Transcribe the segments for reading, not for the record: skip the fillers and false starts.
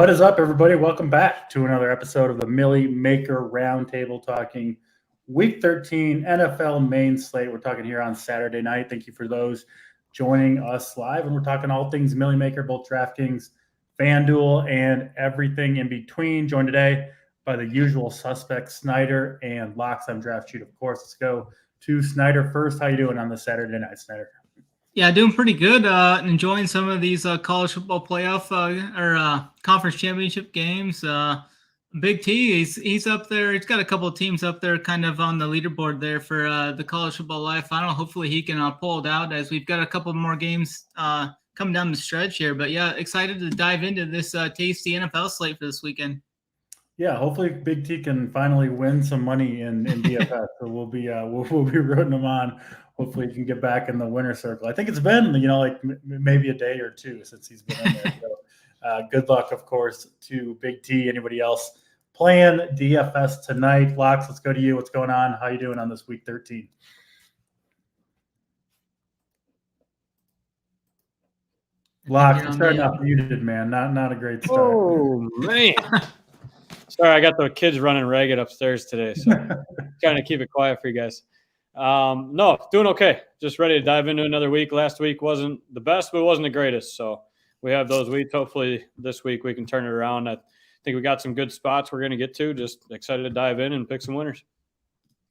What is up, everybody? Welcome back to another episode of the Millie Maker Roundtable, talking Week 13 NFL main slate. We're talking here on Saturday night. Thank you for those joining us live. And we're talking all things Millie Maker, both DraftKings, FanDuel, and everything in between. Joined today by the usual suspects, SNYDER and Locks on DraftCheat, of course. Let's go to SNYDER first. How you doing on this Saturday night, SNYDER? Yeah, doing pretty good. Enjoying some of these college football playoff or conference championship games. Big T, he's up there. He's got a couple of teams up there kind of on the leaderboard there for the college football live final. Hopefully he can pull it out as we've got a couple more games coming down the stretch here. But yeah, excited to dive into this tasty NFL slate for this weekend. Yeah, hopefully Big T can finally win some money in DFS. So we'll be rooting him on. Hopefully he can get back in the winner's circle. I think it's been, like maybe a day or two since he's been in there. So good luck, of course, to Big T. Anybody else playing DFS tonight? Locks, let's go to you. What's going on? How you doing on this Week 13? Locks, you're starting off muted, man. Not a great start. Oh, man. Sorry, I got the kids running ragged upstairs today, so trying to keep it quiet for you guys. No, doing okay. Just ready to dive into another week. Last week wasn't the best, but it wasn't the greatest. So we have those weeks. Hopefully this week we can turn it around. I think we got some good spots we're going to get to. Just excited to dive in and pick some winners.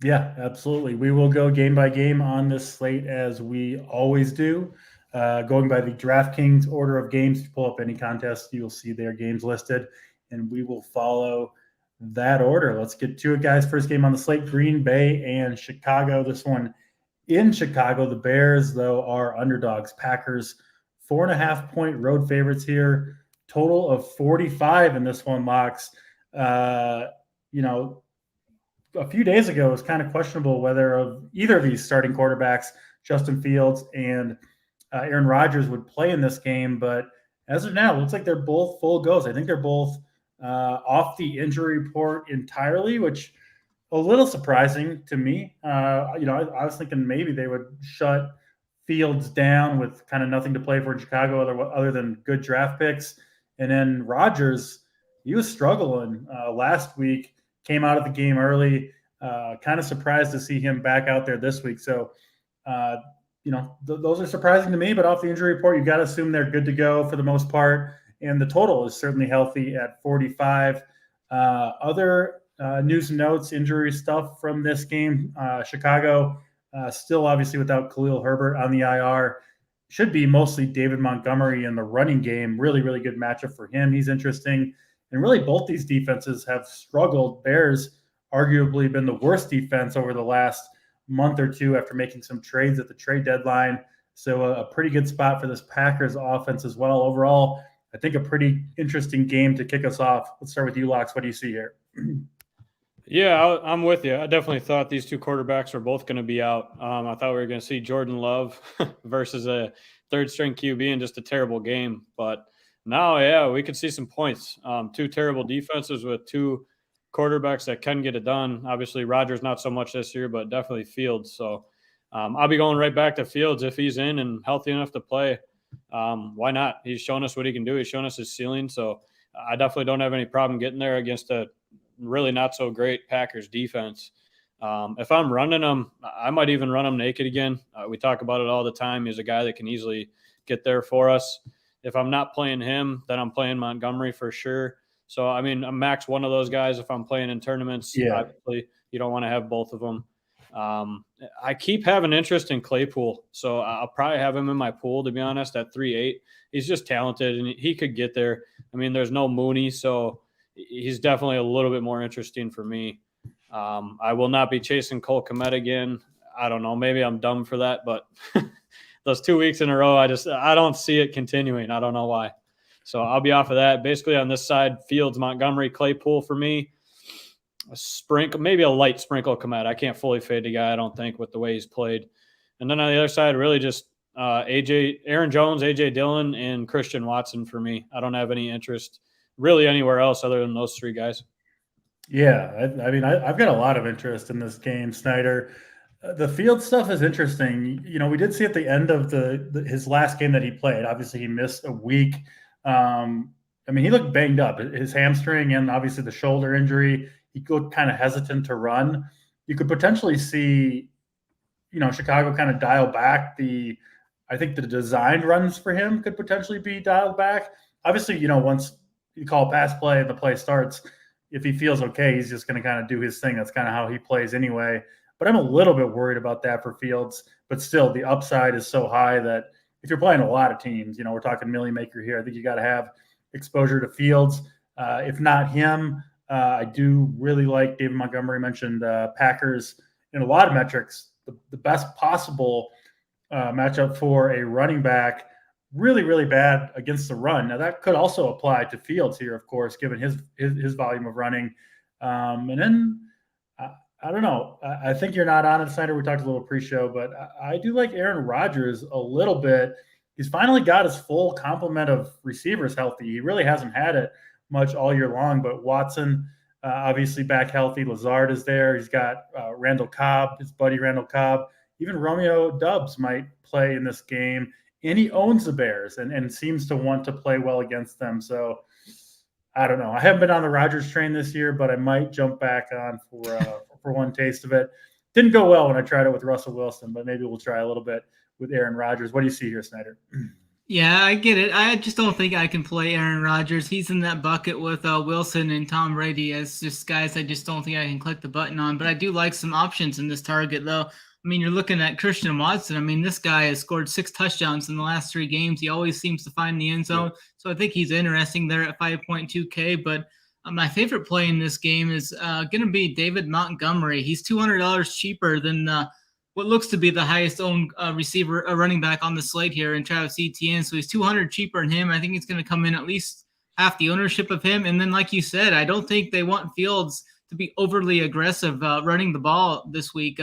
Yeah, absolutely. We will go game by game on this slate as we always do. Going by the DraftKings order of games, if you pull up any contest, you'll see their games listed, and we will follow that order. Let's get to it, guys. First game on the slate, Green Bay and Chicago. This one in Chicago. The Bears, though, are underdogs. Packers, 4.5-point road favorites here. Total of 45 in this one, Locks. A few days ago, it was kind of questionable whether of either of these starting quarterbacks, Justin Fields and Aaron Rodgers, would play in this game. But as of now, it looks like they're both full goes. I think they're both off the injury report entirely, which a little surprising to me. I was thinking maybe they would shut Fields down with kind of nothing to play for in Chicago other than good draft picks. And then Rodgers, he was struggling last week, came out of the game early, kind of surprised to see him back out there this week. So, those are surprising to me, but off the injury report, you got to assume they're good to go for the most part. And the total is certainly healthy at 45. Other news and notes, injury stuff from this game. Chicago still obviously without Khalil Herbert on the IR. Should be mostly David Montgomery in the running game. Really, really good matchup for him. He's interesting. And really both these defenses have struggled. Bears arguably been the worst defense over the last month or two after making some trades at the trade deadline. So a pretty good spot for this Packers offense as well. Overall, I think a pretty interesting game to kick us off. Let's start with you, Locks. What do you see here? Yeah, I'm with you. I definitely thought these two quarterbacks were both going to be out. I thought we were going to see Jordan Love versus a third-string QB in just a terrible game. But now, yeah, we could see some points. Two terrible defenses with two quarterbacks that can get it done. Obviously, Rodgers not so much this year, but definitely Fields. So I'll be going right back to Fields if he's in and healthy enough to play. Why not? He's shown us what he can do. He's shown us his ceiling. So I definitely don't have any problem getting there against a really not so great Packers defense. If I'm running him, I might even run him naked again. We talk about it all the time. He's a guy that can easily get there for us. If I'm not playing him, then I'm playing Montgomery for sure. So, I mean, I'm max one of those guys if I'm playing in tournaments. Yeah. Obviously, you don't want to have both of them. I keep having interest in Claypool, so I'll probably have him in my pool, to be honest, at 3.8. He's just talented, and he could get there. I mean, there's no Mooney, so he's definitely a little bit more interesting for me. I will not be chasing Cole Kmet again. I don't know. Maybe I'm dumb for that, but those 2 weeks in a row, I don't see it continuing. I don't know why. So I'll be off of that. Basically on this side, Fields, Montgomery, Claypool for me. A sprinkle, maybe a light sprinkle Kmet. I can't fully fade the guy, I don't think, with the way he's played. And then on the other side, really just Aaron Jones, A.J. Dillon, and Christian Watson for me. I don't have any interest really anywhere else other than those three guys. Yeah, I've got a lot of interest in this game, SNYDER. The field stuff is interesting. We did see at the end of his last game that he played. Obviously, he missed a week. I mean, he looked banged up. His hamstring and obviously the shoulder injury, he looked kind of hesitant to run. You could potentially see, Chicago kind of dial back I think the designed runs for him could potentially be dialed back. Obviously, once you call pass play and the play starts, if he feels okay, he's just going to kind of do his thing. That's kind of how he plays anyway. But I'm a little bit worried about that for Fields. But still, the upside is so high that if you're playing a lot of teams, we're talking million maker here. I think you got to have exposure to Fields. If not him, I do really like David Montgomery mentioned Packers in a lot of metrics. The best possible matchup for a running back, really, really bad against the run. Now, that could also apply to Fields here, of course, given his volume of running. And then, I don't know. I think you're not on it, Snyder. We talked a little pre-show, but I do like Aaron Rodgers a little bit. He's finally got his full complement of receivers healthy. He really hasn't had it much all year long, but Watson, obviously back healthy. Lazard is there. He's got Randall Cobb, his buddy Randall Cobb. Even Romeo Doubs might play in this game. And he owns the Bears and seems to want to play well against them. So I don't know. I haven't been on the Rodgers train this year, but I might jump back on for one taste of it. Didn't go well when I tried it with Russell Wilson, but maybe we'll try a little bit with Aaron Rodgers. What do you see here, Snyder? Yeah, I get it. I just don't think I can play Aaron Rodgers. He's in that bucket with Wilson and Tom Brady as just guys I just don't think I can click the button on. But I do like some options in this target, though. I mean, you're looking at Christian Watson. I mean, this guy has scored 6 touchdowns in the last 3 games. He always seems to find the end zone. So I think he's interesting there at 5.2K. But my favorite play in this game is going to be David Montgomery. He's $200 cheaper than what looks to be the highest owned running back on the slate here in Travis Etienne. So he's $200 cheaper than him. I think he's going to come in at least half the ownership of him. And then, like you said, I don't think they want Fields to be overly aggressive running the ball this week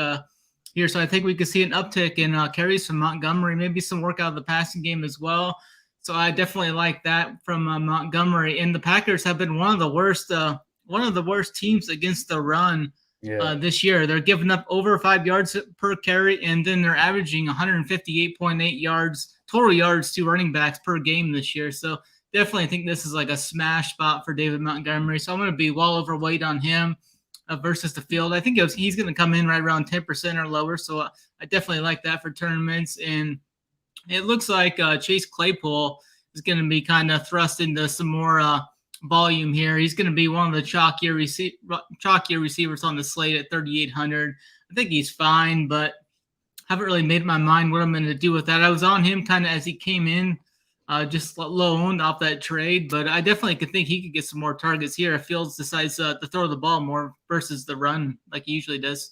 here. So I think we could see an uptick in carries from Montgomery, maybe some work out of the passing game as well. So I definitely like that from Montgomery. And the Packers have been one of the worst teams against the run this year. They're giving up over 5 yards per carry, and then they're averaging 158.8 total yards to running backs per game this year. So definitely think this is like a smash spot for David Montgomery. So I'm going to be well overweight on him versus the field. I think he's going to come in right around 10% or lower. So I definitely like that for tournaments. And it looks like Chase Claypool is going to be kind of thrust into some more volume here. He's going to be one of the chalkier receivers on the slate at 3,800. I think he's fine, but haven't really made my mind what I'm going to do with that. I was on him kind of as he came in, just low owned off that trade, but I definitely could think he could get some more targets here if Fields decides to throw the ball more versus the run like he usually does.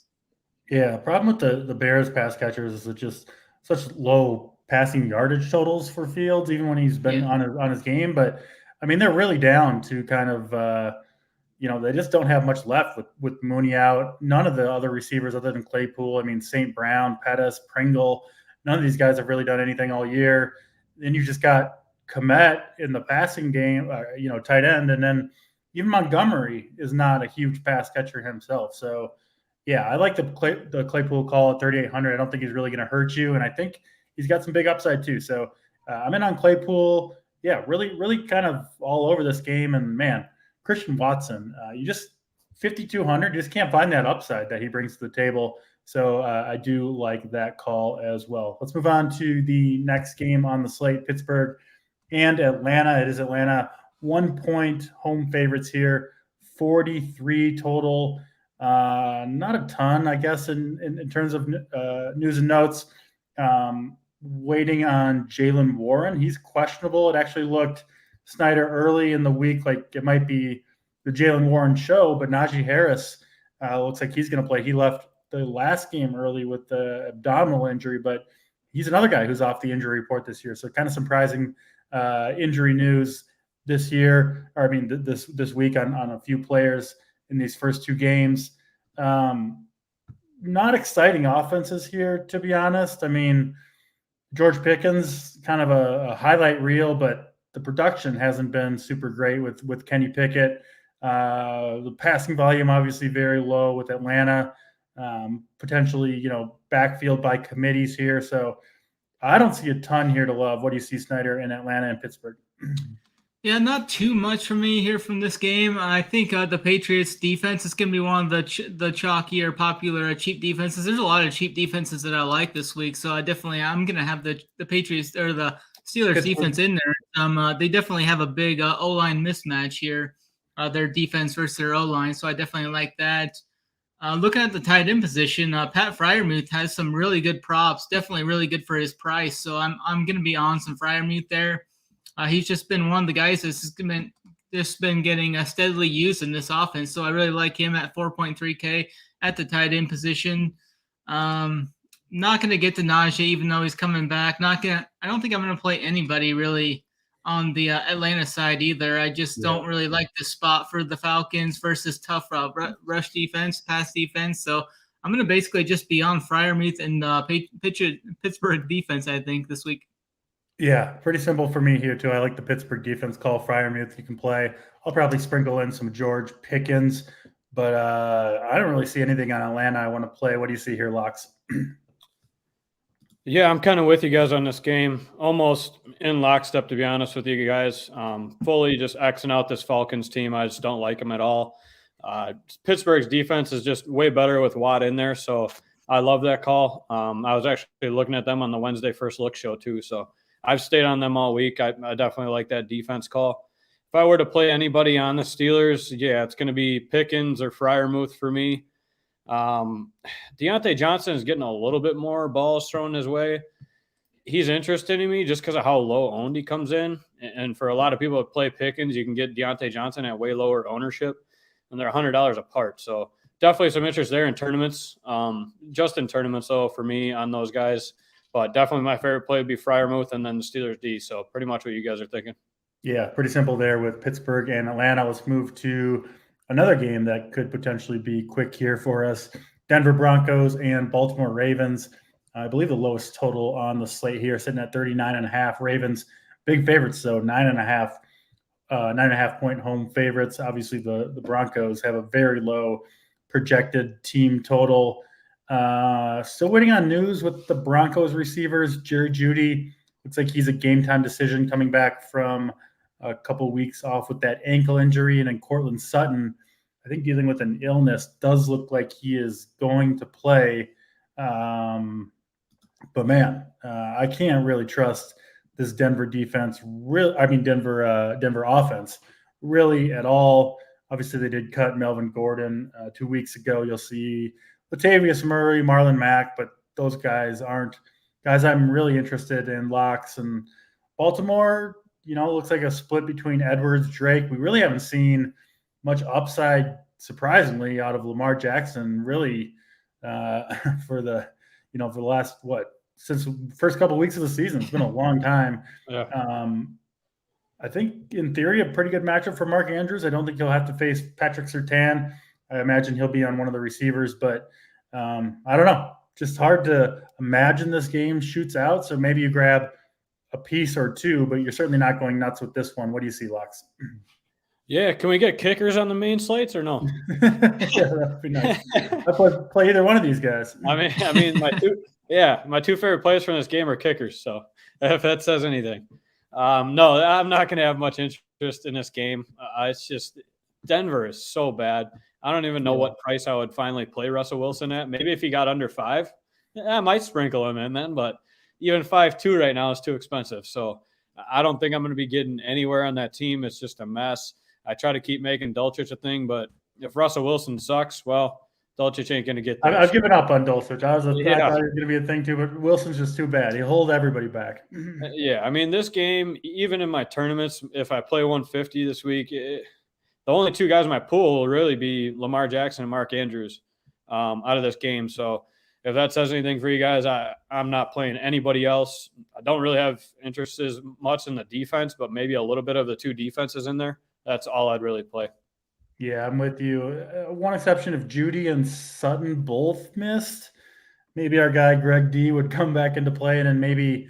Yeah, problem with the Bears pass catchers is it's just such low passing yardage totals for Fields, even when he's been on his game. But I mean, they're really down to kind of they just don't have much left with Mooney out. None of the other receivers other than Claypool. I mean, St. Brown, Pettis, Pringle. None of these guys have really done anything all year. Then you just got Kmet in the passing game, tight end, and then even Montgomery is not a huge pass catcher himself. So, yeah, I like the Claypool call at 3,800. I don't think he's really going to hurt you, and I think he's got some big upside too. So I'm in on Claypool. Yeah, really, really kind of all over this game. And man, Christian Watson, you just 5,200, you just can't find that upside that he brings to the table. So I do like that call as well. Let's move on to the next game on the slate, Pittsburgh and Atlanta. It is Atlanta 1-point home favorites here, 43 total. Not a ton, I guess, in terms of news and notes. Waiting on Jaylen Warren. He's questionable. It actually looked, Snyder, early in the week like it might be the Jaylen Warren show, but Najee Harris looks like he's going to play. He left the last game early with the abdominal injury, but he's another guy who's off the injury report this year. So kind of surprising injury news this year, or I mean this week on a few players in these first 2 games. Not exciting offenses here, to be honest. I mean, George Pickens, kind of a highlight reel, but the production hasn't been super great with Kenny Pickett. The passing volume obviously very low with Atlanta. Potentially, backfield by committees here. So I don't see a ton here to love. What do you see, Snyder, in Atlanta and Pittsburgh? Yeah, not too much for me here from this game. I think the Patriots defense is going to be one of the chalkier, popular, cheap defenses. There's a lot of cheap defenses that I like this week, so I'm going to have the Patriots or the Steelers defense in there. They definitely have a big O-line mismatch here, their defense versus their O-line, so I definitely like that. Looking at the tight end position, Pat Freiermuth has some really good props, definitely really good for his price. So I'm going to be on some Freiermuth there. He's just been one of the guys that's been getting steadily used in this offense. So I really like him at 4.3K at the tight end position. Not going to get to Najee, even though he's coming back. I don't think I'm going to play anybody really on the Atlanta side either. I just don't really like the spot for the Falcons versus tough rush defense, pass defense. So I'm going to basically just be on Freiermuth and Pittsburgh defense, I think, this week. Yeah, pretty simple for me here, too. I like the Pittsburgh defense call. Freiermuth, you can play. I'll probably sprinkle in some George Pickens, but I don't really see anything on Atlanta I want to play. What do you see here, Locks? Yeah, I'm kind of with you guys on this game. Almost in lockstep, to be honest with you guys. Fully just Xing out this Falcons team. I just don't like them at all. Pittsburgh's defense is just way better with Watt in there, so I love that call. I was actually looking at them on the Wednesday First Look show, too, so I've stayed on them all week. I definitely like that defense call. If I were to play anybody on the Steelers, yeah, it's going to be Pickens or Freiermuth for me. Deontay Johnson is getting a little bit more balls thrown his way. He's interested in me just because of how low owned he comes in. And for a lot of people that play Pickens, you can get Deontay Johnson at way lower ownership, and they're $100 apart. So definitely some interest there in tournaments. Just in tournaments, though, for me on those guys. But definitely my favorite play would be Freiermuth and then the Steelers D. So pretty much what you guys are thinking. Yeah, pretty simple there with Pittsburgh and Atlanta. Let's move to another game that could potentially be quick here for us. Denver Broncos and Baltimore Ravens. I believe the lowest total on the slate here, sitting at 39.5. Ravens, big favorites, though, 9.5 point home favorites. Obviously, the Broncos have a very low projected team total. Still waiting on news with the Broncos receivers. Jerry Jeudy looks like he's a game time decision coming back from a couple weeks off with that ankle injury. And then Cortland Sutton, I think dealing with an illness, does look like he is going to play. But man, I can't really trust this Denver defense. Denver offense really at all. Obviously, they did cut Melvin Gordon 2 weeks ago. You'll see Latavius Murray, Marlon Mack, but those guys aren't guys I'm really interested in. Locks. And Baltimore, looks like a split between Edwards, Drake. We really haven't seen much upside, surprisingly, out of Lamar Jackson, really, for the last, since the first couple of weeks of the season. It's been a long time. Yeah. I think, in theory, a pretty good matchup for Mark Andrews. I don't think he'll have to face Patrick Surtain. I imagine he'll be on one of the receivers, but I don't know. Just hard to imagine this game shoots out. So maybe you grab a piece or two, but you're certainly not going nuts with this one. What do you see, Lux? Yeah, can we get kickers on the main slates or no? Yeah, that would be nice. I'd play either one of these guys. I mean, my two favorite players from this game are kickers. So if that says anything, no, I'm not going to have much interest in this game. It's just Denver is so bad. I don't even know what price I would finally play Russell Wilson at. Maybe if he got under 5, I might sprinkle him in then. But even 5.2 right now is too expensive. So I don't think I'm going to be getting anywhere on that team. It's just a mess. I try to keep making Dulcich a thing, but if Russell Wilson sucks, well, Dulcich ain't going to get there. I've given up on Dulcich. I thought it was going to be a thing too, but Wilson's just too bad. He'll hold everybody back. Yeah, I mean, this game, even in my tournaments, if I play 150 this week, the only two guys in my pool will really be Lamar Jackson and Mark Andrews out of this game. So if that says anything for you guys, I'm not playing anybody else. I don't really have interest as much in the defense, but maybe a little bit of the two defenses in there. That's all I'd really play. Yeah, I'm with you. One exception, if Jeudy and Sutton both missed, maybe our guy Greg D would come back into play, and then maybe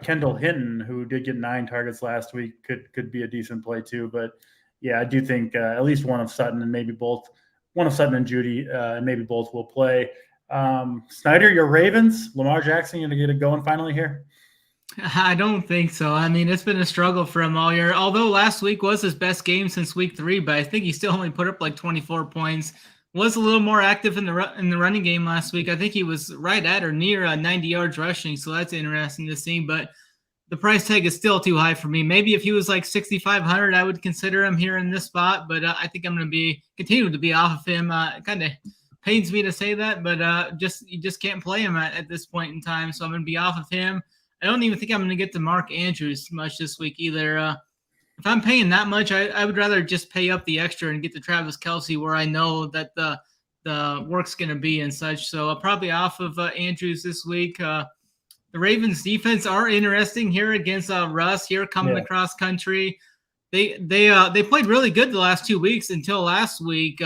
Kendall Hinton, who did get 9 targets last week, could be a decent play too. But yeah, I do think at least one of Sutton and Jeudy, and maybe both will play. SNYDER, your Ravens, Lamar Jackson, going to get it going finally here? I don't think so. I mean, it's been a struggle for him all year. Although last week was his best game since week 3, but I think he still only put up like 24 points. Was a little more active in the running game last week. I think he was right at or near 90 yards rushing, so that's interesting to see. But the price tag is still too high for me. Maybe if he was like 6,500, I would consider him here in this spot. But I think I'm going to continue to be off of him. It kind of pains me to say that, but you just can't play him at this point in time. So I'm going to be off of him. I don't even think I'm going to get to Mark Andrews much this week either. If I'm paying that much, I would rather just pay up the extra and get to Travis Kelce, where I know that the work's going to be and such. So I'm probably off of Andrews this week. The Ravens defense are interesting here against Russ here coming across country. They played really good the last 2 weeks until last week.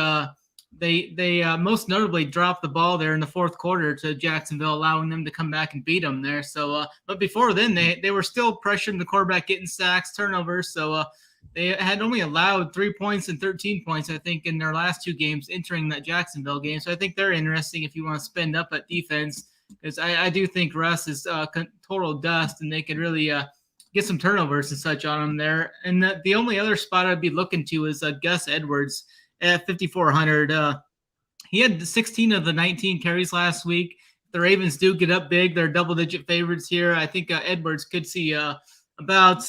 They most notably dropped the ball there in the fourth quarter to Jacksonville, allowing them to come back and beat them there. So, but before then, they were still pressuring the quarterback, getting sacks, turnovers. So they had only allowed 3 points and 13 points, I think, in their last 2 games entering that Jacksonville game. So I think they're interesting if you want to spend up at defense, because I do think Russ is total dust, and they could really get some turnovers and such on him there. And the only other spot I'd be looking to is Gus Edwards at 5,400. He had 16 of the 19 carries last week. The Ravens do get up big. They're double-digit favorites here. I think Edwards could see about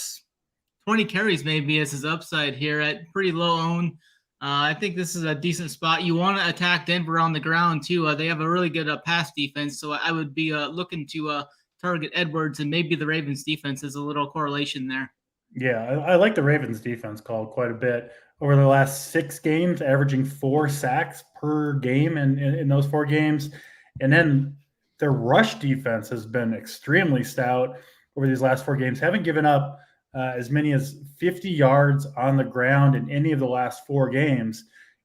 20 carries maybe as his upside here at pretty low own. I think this is a decent spot. You want to attack Denver on the ground too. They have a really good pass defense, so I would be looking to target Edwards, and maybe the Ravens defense is a little correlation there. Yeah, I like the Ravens defense call quite a bit. Over the last 6 games, averaging 4 sacks per game in those 4 games. And then their rush defense has been extremely stout over these last 4 games. Haven't given up as many as 50 yards on the ground in any of the last 4 games.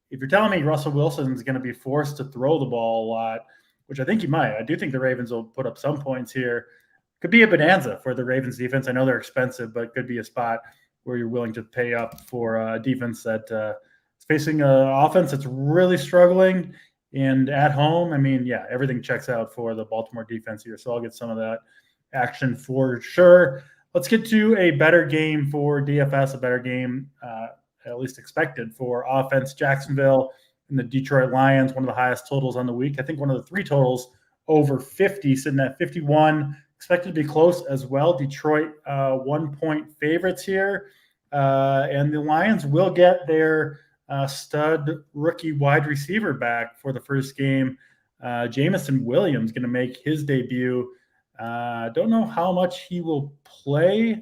If you're telling me Russell Wilson is going to be forced to throw the ball a lot, which I think he might, I do think the Ravens will put up some points here. Could be a bonanza for the Ravens defense. I know they're expensive, but could be a spot where you're willing to pay up for a defense that is facing an offense that's really struggling. And at home, I mean, yeah, everything checks out for the Baltimore defense here. So I'll get some of that action for sure. Let's get to a better game for DFS, a better game, at least expected for offense. Jacksonville and the Detroit Lions, one of the highest totals on the week. I think one of the 3 totals over 50, sitting at 51. Expected to be close as well. Detroit 1-point favorites here. And the Lions will get their stud rookie wide receiver back for the first game. Jamison Williams going to make his debut. Don't know how much he will play,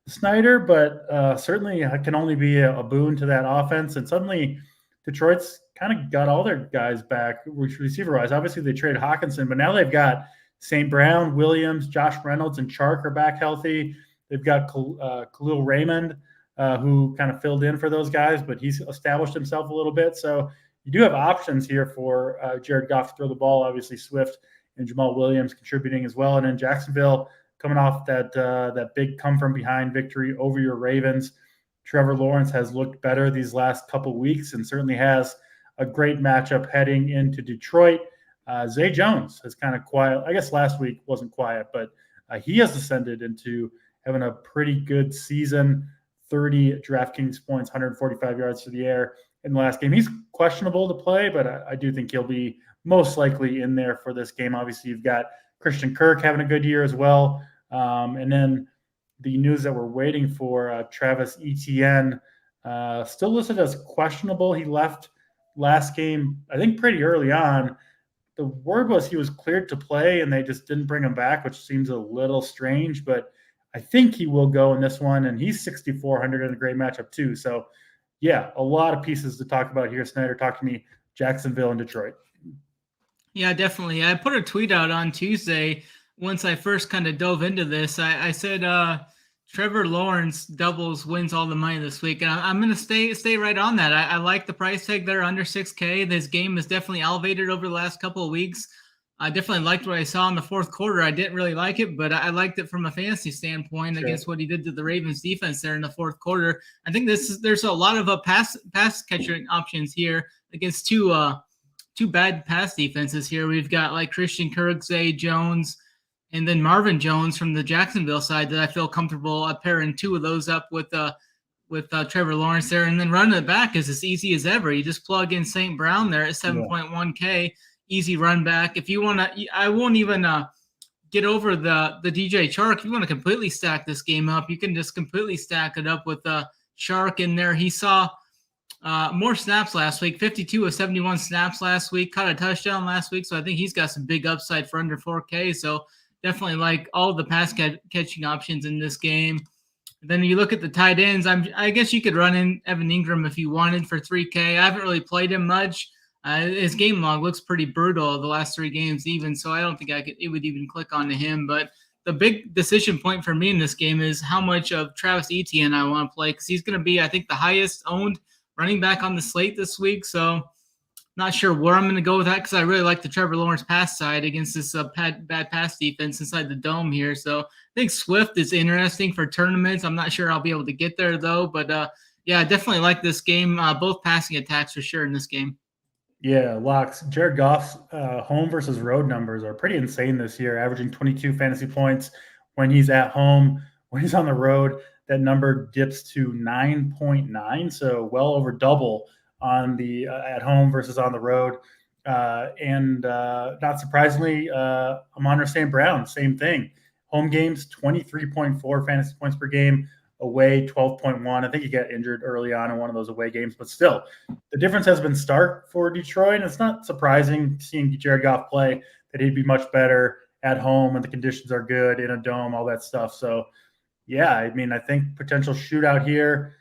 Snyder, but certainly can only be a boon to that offense. And suddenly Detroit's kind of got all their guys back receiver-wise. Obviously, they traded Hawkinson, but now they've got St. Brown, Williams, Josh Reynolds, and Chark are back healthy. They've got Khalil Raymond, who kind of filled in for those guys, but he's established himself a little bit. So you do have options here for Jared Goff to throw the ball. Obviously, Swift and Jamal Williams contributing as well. And then Jacksonville coming off that big come-from-behind victory over your Ravens. Trevor Lawrence has looked better these last couple weeks and certainly has a great matchup heading into Detroit. Zay Jones has kind of quiet. I guess last week wasn't quiet, but he has ascended into having a pretty good season. 30 DraftKings points, 145 yards through the air in the last game. He's questionable to play, but I do think he'll be most likely in there for this game. Obviously, you've got Christian Kirk having a good year as well. And then the news that we're waiting for, Travis Etienne, still listed as questionable. He left last game, I think, pretty early on. The word was he was cleared to play, and they just didn't bring him back, which seems a little strange. But I think he will go in this one, and he's 6,400 in a great matchup too. So, yeah, a lot of pieces to talk about here. Snyder, talk to me, Jacksonville and Detroit. Yeah, definitely. I put a tweet out on Tuesday once I first kind of dove into this. I said Trevor Lawrence doubles wins all the money this week. And I'm going to stay right on that. I like the price tag there under 6K. This game is definitely elevated over the last couple of weeks. I definitely liked what I saw in the fourth quarter. I didn't really like it, but I liked it from a fantasy standpoint against what he did to the Ravens defense there in the fourth quarter. I think there's a lot of pass catching options here against two bad pass defenses here. We've got like Christian Kirk, Zay Jones, and then Marvin Jones from the Jacksonville side that I feel comfortable pairing two of those up with Trevor Lawrence there. And then running it back is as easy as ever. You just plug in St. Brown there at 7.1K, easy run back. If you want to, I won't even get over the DJ Chark. If you want to completely stack this game up, you can just completely stack it up with Chark in there. He saw more snaps last week, 52 of 71 snaps last week, caught a touchdown last week. So I think he's got some big upside for under 4K. So definitely like all the pass catching options in this game. Then you look at the tight ends. I guess you could run in Evan Ingram if you wanted for 3K. I haven't really played him much. His game log looks pretty brutal the last 3 games even, so I don't think it would even click onto him. But the big decision point for me in this game is how much of Travis Etienne I want to play, because he's going to be, I think, the highest owned running back on the slate this week. So not sure where I'm going to go with that, because I really like the Trevor Lawrence pass side against this bad pass defense inside the dome here. So I think Swift is interesting for tournaments. I'm not sure I'll be able to get there, though. But, yeah, I definitely like this game. Both passing attacks for sure in this game. Yeah, locks. Jared Goff's home versus road numbers are pretty insane this year, averaging 22 fantasy points when he's at home. When he's on the road, that number dips to 9.9, so well over double on the at home versus on the road. And not surprisingly, Amon-Ra St. Brown, same thing. Home games, 23.4 fantasy points per game. Away, 12.1. I think he got injured early on in one of those away games, but still, the difference has been stark for Detroit. And it's not surprising seeing Jared Goff play that he'd be much better at home and the conditions are good in a dome, all that stuff. So, yeah, I mean, I think potential shootout here.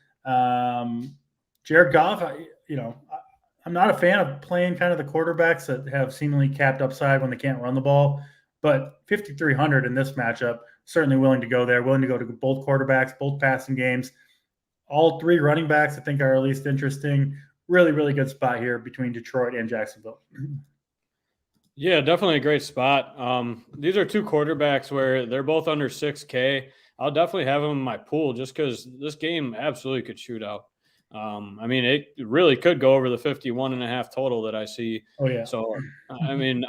Jared Goff, I'm not a fan of playing kind of the quarterbacks that have seemingly capped upside when they can't run the ball, but 5,300 in this matchup. Certainly willing to go there, willing to go to both quarterbacks, both passing games. All 3 running backs I think are at least interesting. Really, really good spot here between Detroit and Jacksonville. Yeah, definitely a great spot. These are 2 quarterbacks where they're both under 6K. I'll definitely have them in my pool just because this game absolutely could shoot out. I mean, it really could go over the 51.5 total that I see. Oh, yeah. So, I mean,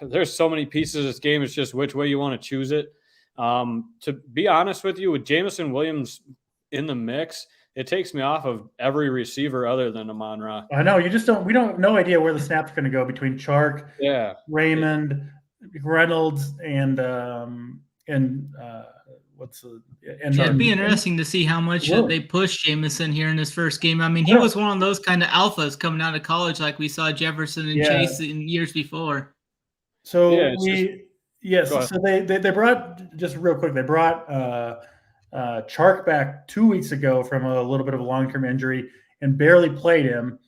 there's so many pieces of this game. It's just which way you want to choose it. To be honest with you, with Jameson Williams in the mix, it takes me off of every receiver other than Amon-Ra. I know we don't have no idea where the snap's going to go between Chark, Raymond, Reynolds, and it'd be interesting to see how much they push Jameson here in his first game. I mean, he was one of those kind of alphas coming out of college, like we saw Jefferson and Chase in years before. So so they brought, just real quick, they brought Chark back 2 weeks ago from a little bit of a long-term injury and barely played him.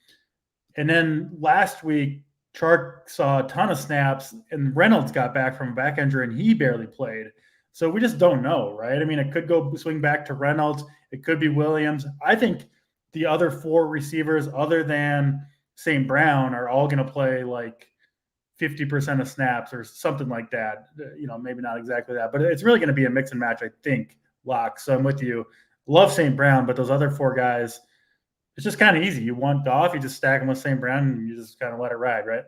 And then last week, Chark saw a ton of snaps and Reynolds got back from a back injury and he barely played. So we just don't know, right? I mean, it could go swing back to Reynolds. It could be Williams. I think the other 4 receivers other than St. Brown are all going to play like 50% of snaps or something like that. Maybe not exactly that, but it's really going to be a mix and match, I think, lock. So I'm with you. Love St. Brown, but those other 4 guys, it's just kind of easy. You want Goff, you just stack them with St. Brown and you just kind of let it ride, right?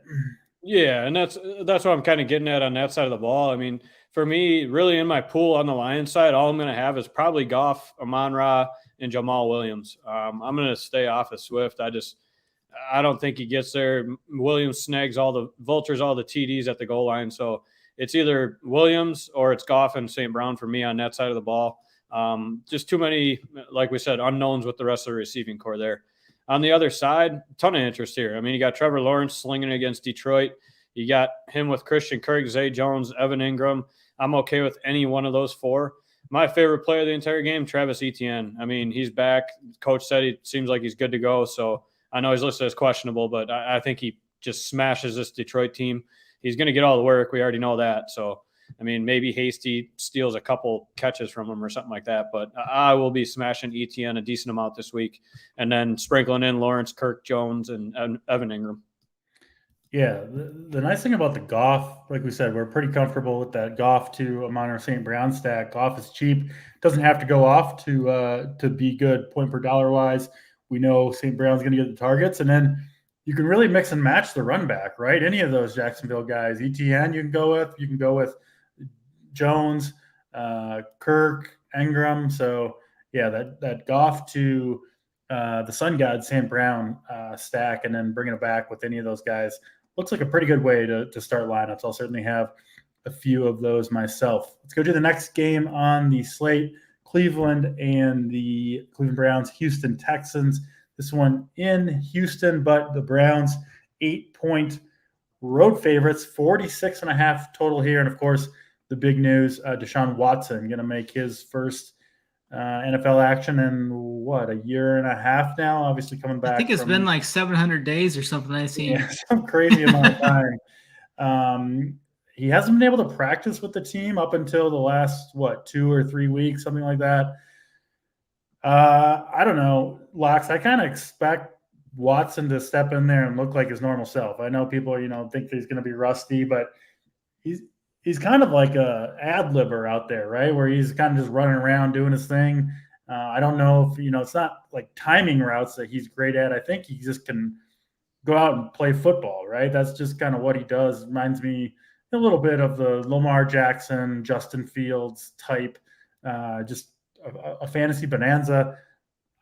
Yeah, and that's what I'm kind of getting at on that side of the ball. I mean, for me, really in my pool on the Lions side, all I'm going to have is probably Goff, Amon-Ra, and Jamal Williams. I'm going to stay off of Swift. I don't think he gets there. Williams snags all the TDs at the goal line. So it's either Williams or it's Goff and St. Brown for me on that side of the ball. Just too many, like we said, unknowns with the rest of the receiving core there. On the other side, ton of interest here. I mean, you got Trevor Lawrence slinging against Detroit. You got him with Christian Kirk, Zay Jones, Evan Ingram. I'm okay with any one of those 4. My favorite player of the entire game, Travis Etienne. I mean, he's back. Coach said he seems like he's good to go. So I know he's listed as questionable, but I think he just smashes this Detroit team. He's going to get all the work. We already know that. So, I mean, maybe Hasty steals a couple catches from him or something like that, but I will be smashing Etienne a decent amount this week and then sprinkling in Lawrence, Kirk, Jones, and Evan Ingram. Yeah, the nice thing about the Goff, like we said, we're pretty comfortable with that Goff to Amon-Ra St. Brown stack. Goff is cheap. Doesn't have to go off to be good point per dollar wise. We know St. Brown's going to get the targets, and then you can really mix and match the run back, right? Any of those Jacksonville guys, Etienne you can go with Jones, Kirk, Engram. So yeah, that Goff to the Sun God St. Brown stack, and then bringing it back with any of those guys looks like a pretty good way to start lineups. I'll certainly have a few of those myself. Let's go to the next game on the slate. Cleveland and the Cleveland Browns, Houston Texans. This one in Houston, but the Browns 8-point road favorites, 46.5 total here. And of course, the big news, Deshaun Watson going to make his first NFL action in a year and a half now, obviously coming back. I think it's been like 700 days or something I've seen. Yeah, some crazy amount of time. He hasn't been able to practice with the team up until the last, 2 or 3 weeks, something like that. I don't know, Lox. I kind of expect Watson to step in there and look like his normal self. I know people, think he's going to be rusty, but he's kind of like a ad-libber out there, right? Where he's kind of just running around doing his thing. I don't know if, it's not like timing routes that he's great at. I think he just can go out and play football, right? That's just kind of what he does. Reminds me a little bit of the Lamar Jackson, Justin Fields type, just a fantasy bonanza.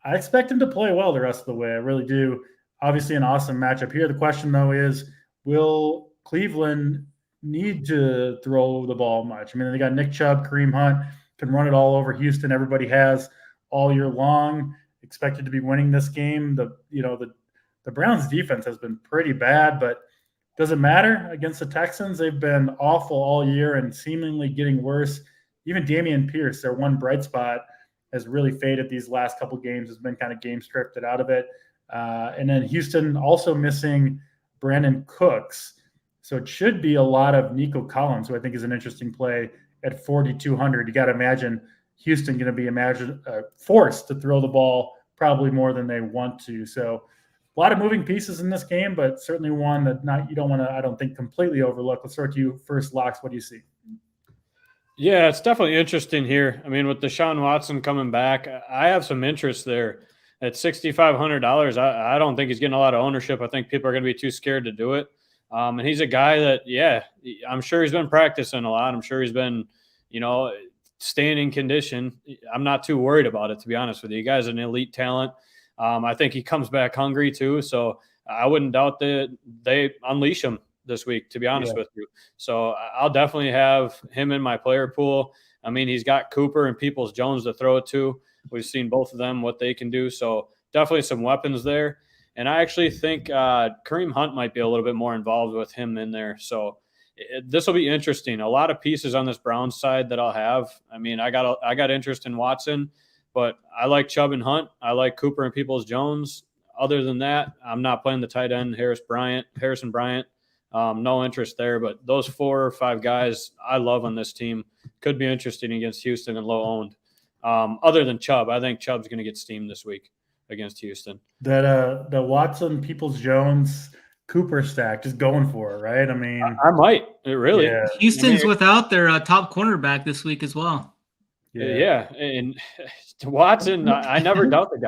I expect him to play well the rest of the way. I really do. Obviously an awesome matchup here. The question, though, is will Cleveland need to throw the ball much? I mean, they got Nick Chubb, Kareem Hunt, can run it all over Houston. Everybody has all year long. Expected to be winning this game. The Browns defense has been pretty bad, but doesn't matter against the Texans. They've been awful all year and seemingly getting worse. Even Dameon Pierce, their one bright spot, has really faded these last couple games, has been kind of game scripted out of it. And then Houston also missing Brandon Cooks. So it should be a lot of Nico Collins, who I think is an interesting play at 4,200. You got to imagine Houston going to be forced to throw the ball probably more than they want to. So a lot of moving pieces in this game, but certainly one that you don't want to, I don't think, completely overlook. Let's start to you first, Lox. What do you see? Yeah, it's definitely interesting here. I mean, with Deshaun Watson coming back, I have some interest there. At $6,500, I don't think he's getting a lot of ownership. I think people are going to be too scared to do it. And he's a guy that, I'm sure he's been practicing a lot. I'm sure he's been, staying in condition. I'm not too worried about it, to be honest with you. You guys are an elite talent. I think he comes back hungry too. So I wouldn't doubt that they unleash him this week, to be honest with you. So I'll definitely have him in my player pool. I mean, he's got Cooper and Peoples-Jones to throw it to. We've seen both of them, what they can do. So definitely some weapons there. And I actually think Kareem Hunt might be a little bit more involved with him in there. So this will be interesting. A lot of pieces on this Browns side that I'll have. I mean, I got interest in Watson, but I like Chubb and Hunt. I like Cooper and Peoples-Jones. Other than that, I'm not playing the tight end, Harrison Bryant. No interest there, but those 4 or 5 guys I love on this team could be interesting against Houston and low owned. Other than Chubb, I think Chubb's going to get steamed this week against Houston. That the Watson, Peoples-Jones, Cooper stack, just going for it, right? I mean, I might. Really. Yeah. Houston's without their top cornerback this week as well. Yeah. And Watson, I never doubt the guy.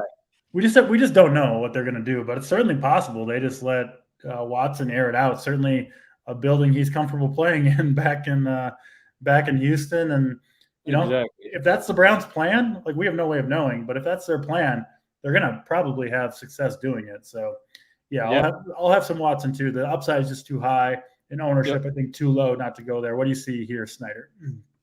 We just don't know what they're going to do, but it's certainly possible they just let Watson air it out. Certainly a building he's comfortable playing in back in Houston. And, exactly. If that's the Browns' plan, like, we have no way of knowing, but if that's their plan, they're going to probably have success doing it. So, I'll have some Watson too. The upside is just too high, and ownership, I think, too low not to go there. What do you see here, Snyder?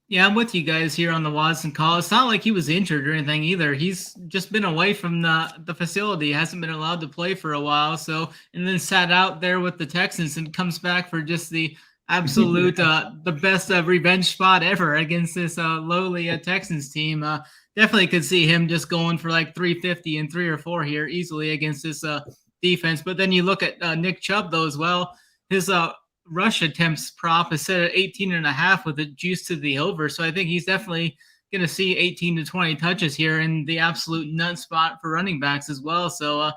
Yeah, I'm with you guys here on the Watson call. It's not like he was injured or anything either. He's just been away from the facility. He hasn't been allowed to play for a while. So, and then sat out there with the Texans and comes back for just the absolute, the best revenge spot ever against this lowly Texans team. Definitely could see him just going for like 350 and 3 or 4 here easily against this defense. But then you look at Nick Chubb though as well. His rush attempts prop is set at 18.5 with a juice to the over. So I think he's definitely going to see 18 to 20 touches here in the absolute nut spot for running backs as well. So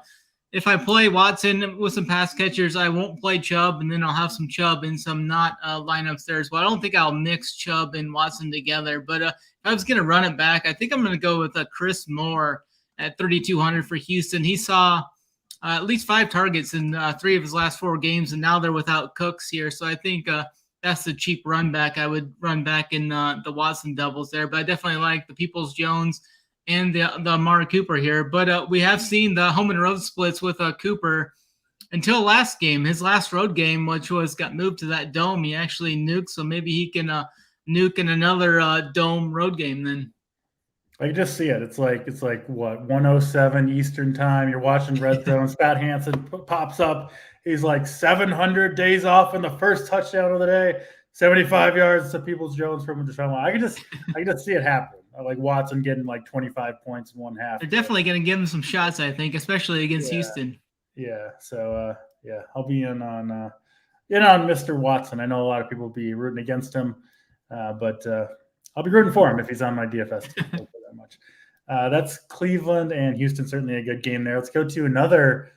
if I play Watson with some pass catchers, I won't play Chubb, and then I'll have some Chubb and some not lineups there as well. I don't think I'll mix Chubb and Watson together, but if I was going to run it back, I think I'm going to go with Chris Moore at 3,200 for Houston. He saw at least 5 targets in 3 of his last 4 games, and now they're without Cooks here. So I think that's the cheap run back. I would run back in the Watson doubles there, but I definitely like the Peoples-Jones and the Amari Cooper here. But we have seen the home and road splits with Cooper until last game, his last road game, which got moved to that dome. He actually nuked, so maybe he can nuke in another dome road game then. I can just see it. It's like what, 107 Eastern time. You're watching Red Zone. Scott Hansen pops up. He's like 700 days off in the first touchdown of the day. 75 yards to Peoples-Jones from the Deshaun. I can just see it happen. I like Watson getting like 25 points in one half. They're definitely going to give him some shots, I think, especially against Houston. Yeah. So I'll be in on Mr. Watson. I know a lot of people will be rooting against him, but I'll be rooting for him if he's on my DFS team. That much. That's Cleveland and Houston. Certainly a good game there. Let's go to another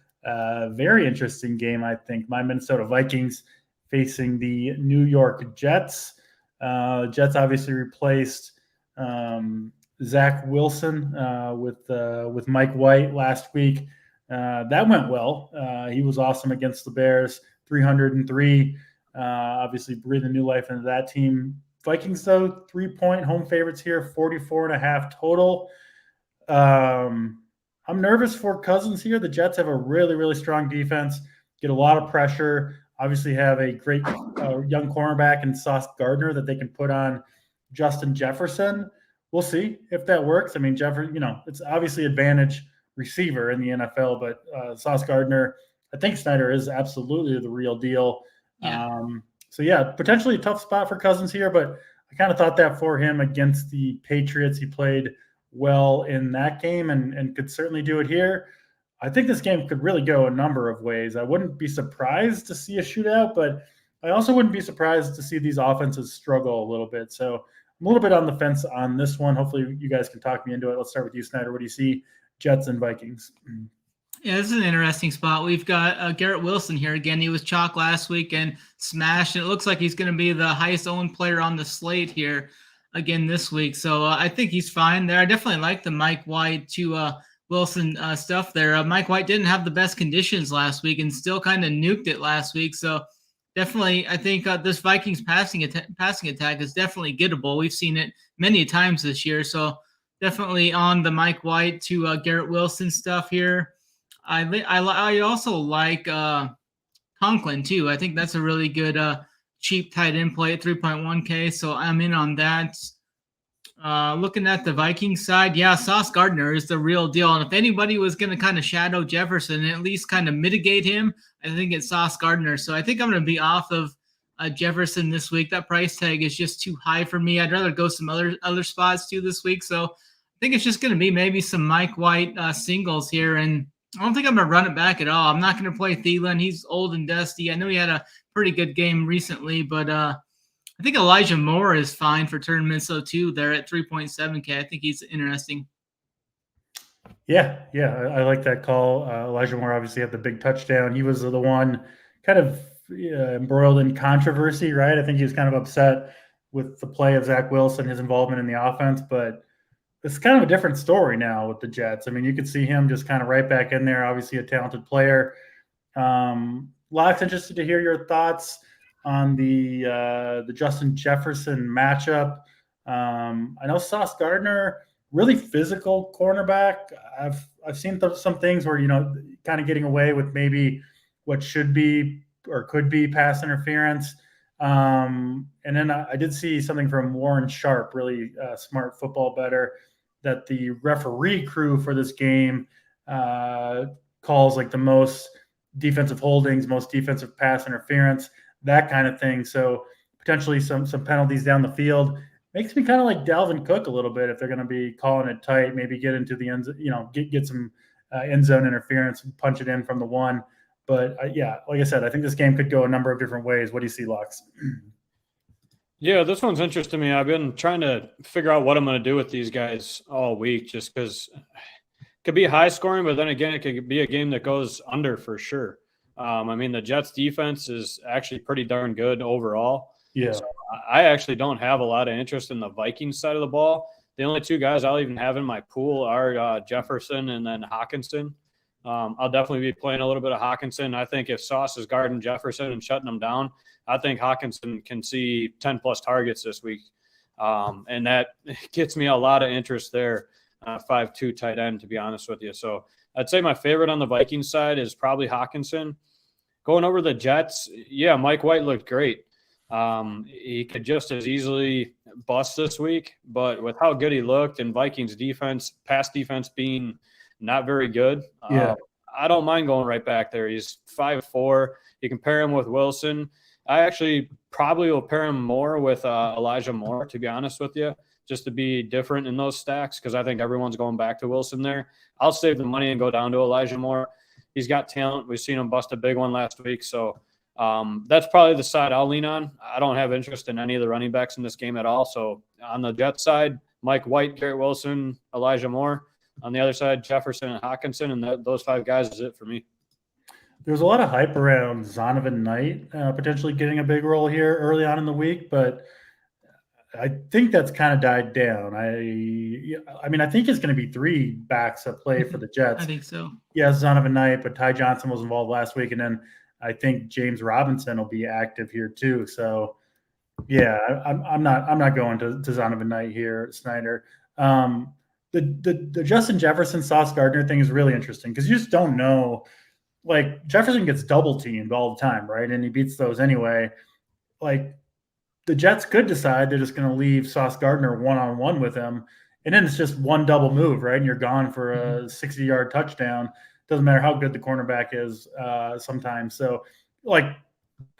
very interesting game. I think my Minnesota Vikings facing the New York Jets. Jets obviously replaced Zach Wilson with Mike White last week. That went well. He was awesome against the Bears, 303. Obviously breathing new life into that team. Vikings, though, 3-point home favorites here, 44.5 total. I'm nervous for Cousins here. The Jets have a really, really strong defense, get a lot of pressure, obviously have a great young cornerback in Sauce Gardner that they can put on Justin Jefferson. We'll see if that works. I mean, it's obviously advantage receiver in the NFL, but Sauce Gardner, I think SNYDER is absolutely the real deal. Yeah. So, potentially a tough spot for Cousins here, but I kind of thought that for him against the Patriots. He played well in that game and could certainly do it here. I think this game could really go a number of ways. I wouldn't be surprised to see a shootout, but I also wouldn't be surprised to see these offenses struggle a little bit. So I'm a little bit on the fence on this one. Hopefully you guys can talk me into it. Let's start with you, SNYDER. What do you see, Jets and Vikings? Yeah, this is an interesting spot. We've got Garrett Wilson here again. He was chalk last week and smashed, and it looks like he's going to be the highest owned player on the slate here again this week. So I think he's fine there. I definitely like the Mike White to Wilson stuff there. Mike White didn't have the best conditions last week and still kind of nuked it last week. So definitely, I think this Vikings passing attack is definitely gettable. We've seen it many times this year. So definitely on the Mike White to Garrett Wilson stuff here. I also like Conklin too. I think that's a really good cheap tight end play at 3.1K. So I'm in on that. Looking at the Vikings side, Sauce Gardner is the real deal. And if anybody was going to kind of shadow Jefferson and at least kind of mitigate him, I think it's Sauce Gardner. So I think I'm going to be off of Jefferson this week. That price tag is just too high for me. I'd rather go some other spots too this week. So I think it's just going to be maybe some Mike White singles here. And I don't think I'm going to run it back at all. I'm not going to play Thielen. He's old and dusty. I know he had a pretty good game recently, but I think Elijah Moore is fine for tournament. So too, they're at 3.7K. I think he's interesting. Yeah, I like that call. Elijah Moore obviously had the big touchdown. He was the one kind of embroiled in controversy, right? I think he was kind of upset with the play of Zach Wilson, his involvement in the offense, but it's kind of a different story now with the Jets. I mean, you could see him just kind of right back in there, obviously a talented player. Lots interested to hear your thoughts on the Justin Jefferson matchup. I know Sauce Gardner, really physical cornerback. I've seen some things where, kind of getting away with maybe what should be or could be pass interference. And then I did see something from Warren Sharp, really smart football bettor, that the referee crew for this game calls like the most defensive holdings, most defensive pass interference, that kind of thing. So potentially some penalties down the field. Makes me kind of like Dalvin Cook a little bit if they're going to be calling it tight, maybe get into the end, get some end zone interference and punch it in from the one. But like I said, I think this game could go a number of different ways. What do you see, Lux? Yeah, this one's interesting to me. I've been trying to figure out what I'm going to do with these guys all week just because it could be high scoring, but then again, it could be a game that goes under for sure. I mean, the Jets defense is actually pretty darn good overall. Yeah. So I actually don't have a lot of interest in the Vikings side of the ball. The only two guys I'll even have in my pool are Jefferson and then Hawkinson. I'll definitely be playing a little bit of Hawkinson. I think if Sauce is guarding Jefferson and shutting him down, I think Hawkinson can see 10-plus targets this week. And that gets me a lot of interest there, 5'2" tight end, to be honest with you. So I'd say my favorite on the Vikings side is probably Hawkinson. Going over the Jets, yeah, Mike White looked great. He could just as easily bust this week, but with how good he looked and Vikings defense, pass defense being not very good, I don't mind going right back there. He's 5'4". You can pair him with Wilson. I actually probably will pair him more with Elijah Moore, to be honest with you, just to be different in those stacks, because I think everyone's going back to Wilson there. I'll save the money and go down to Elijah Moore. He's got talent. We've seen him bust a big one last week. So that's probably the side I'll lean on. I don't have interest in any of the running backs in this game at all. So on the Jets side, Mike White, Garrett Wilson, Elijah Moore. On the other side, Jefferson and Hawkinson, and those 5 guys is it for me. There's a lot of hype around Zonovan Knight potentially getting a big role here early on in the week, but I think that's kind of died down. I mean, I think it's going to be 3 backs at play for the Jets. I think so. Yeah, Zonovan Knight, but Ty Johnson was involved last week, and then I think James Robinson will be active here too. So, yeah, I'm not going to Zonovan Knight here, Snyder. The Justin Jefferson, Sauce Gardner thing is really interesting because you just don't know. Like, Jefferson gets double teamed all the time, right? And he beats those anyway. Like, the Jets could decide they're just going to leave Sauce Gardner one-on-one with him, and then it's just one double move, right? And you're gone for a 60-yard touchdown. Doesn't matter how good the cornerback is sometimes. So, like,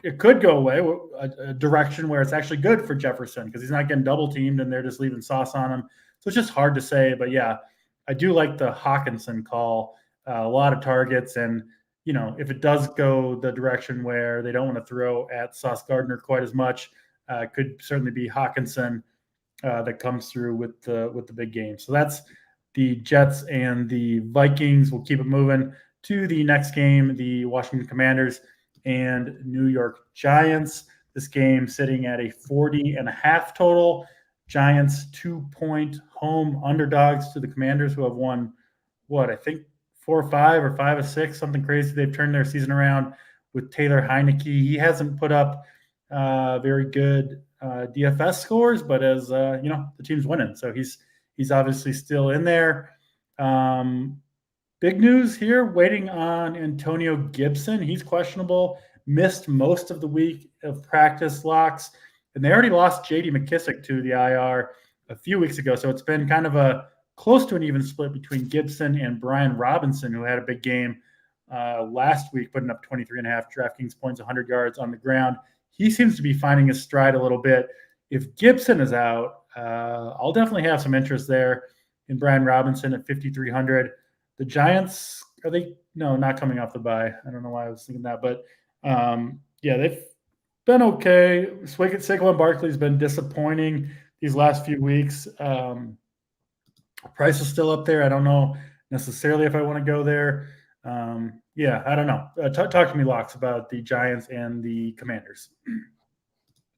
it could go away a direction where it's actually good for Jefferson because he's not getting double teamed and they're just leaving Sauce on him. So it's just hard to say. But, yeah, I do like the Hawkinson call. A lot of targets. And, you know, if it does go the direction where they don't want to throw at Sauce Gardner quite as much, could certainly be Hawkinson that comes through with the big game. So that's the Jets and the Vikings. We'll keep it moving to the next game, the Washington Commanders and New York Giants. This game sitting at a 40.5 total. Giants 2-point home underdogs to the Commanders, who have won, I think 4 or 5 or 5 or 6, something crazy. They've turned their season around with Taylor Heineke. He hasn't put up very good DFS scores, but as you know, the team's winning, so he's obviously still in there. Big news here, waiting on Antonio Gibson. He's questionable, missed most of the week of practice locks, and they already lost J.D. McKissick to the IR a few weeks ago, so it's been kind of a close to an even split between Gibson and Brian Robinson, who had a big game last week, putting up 23.5 DraftKings points, 100 yards on the ground. He seems to be finding his stride a little bit. If Gibson is out, I'll definitely have some interest there in Brian Robinson at 5,300. The Giants, are they? No, not coming off the bye. I don't know why I was thinking that, but yeah, they've been okay. Saquon Barkley's been disappointing these last few weeks. Price is still up there. I don't know necessarily if I want to go there. Yeah, I don't know. Talk to me, Locks, about the Giants and the Commanders.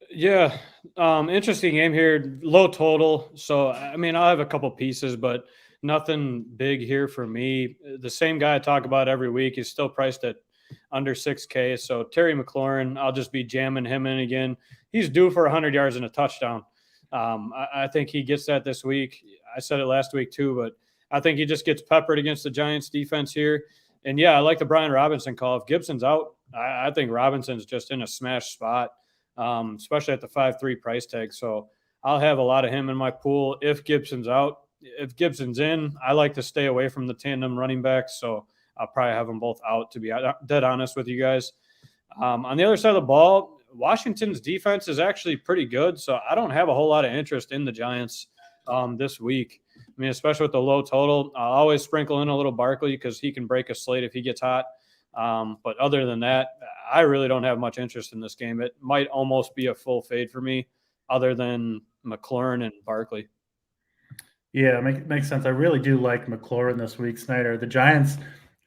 Yeah, interesting game here. Low total. So, I mean, I'll have a couple pieces, but nothing big here for me. The same guy I talk about every week is still priced at under 6K. So Terry McLaurin, I'll just be jamming him in again. He's due for 100 yards and a touchdown. I think he gets that this week. I said it last week too, but I think he just gets peppered against the Giants defense here. And yeah, I like the Brian Robinson call. If Gibson's out, I think Robinson's just in a smash spot, especially at the 5.3 price tag. So I'll have a lot of him in my pool if Gibson's out. If Gibson's in, I like to stay away from the tandem running backs. So I'll probably have them both out, to be dead honest with you guys. On the other side of the ball, Washington's defense is actually pretty good. So I don't have a whole lot of interest in the Giants this week. I mean, especially with the low total, I'll always sprinkle in a little Barkley because he can break a slate if he gets hot. But other than that, I really don't have much interest in this game. It might almost be a full fade for me other than McLaurin and Barkley. Yeah, makes sense. I really do like McLaurin this week, Snyder. The Giants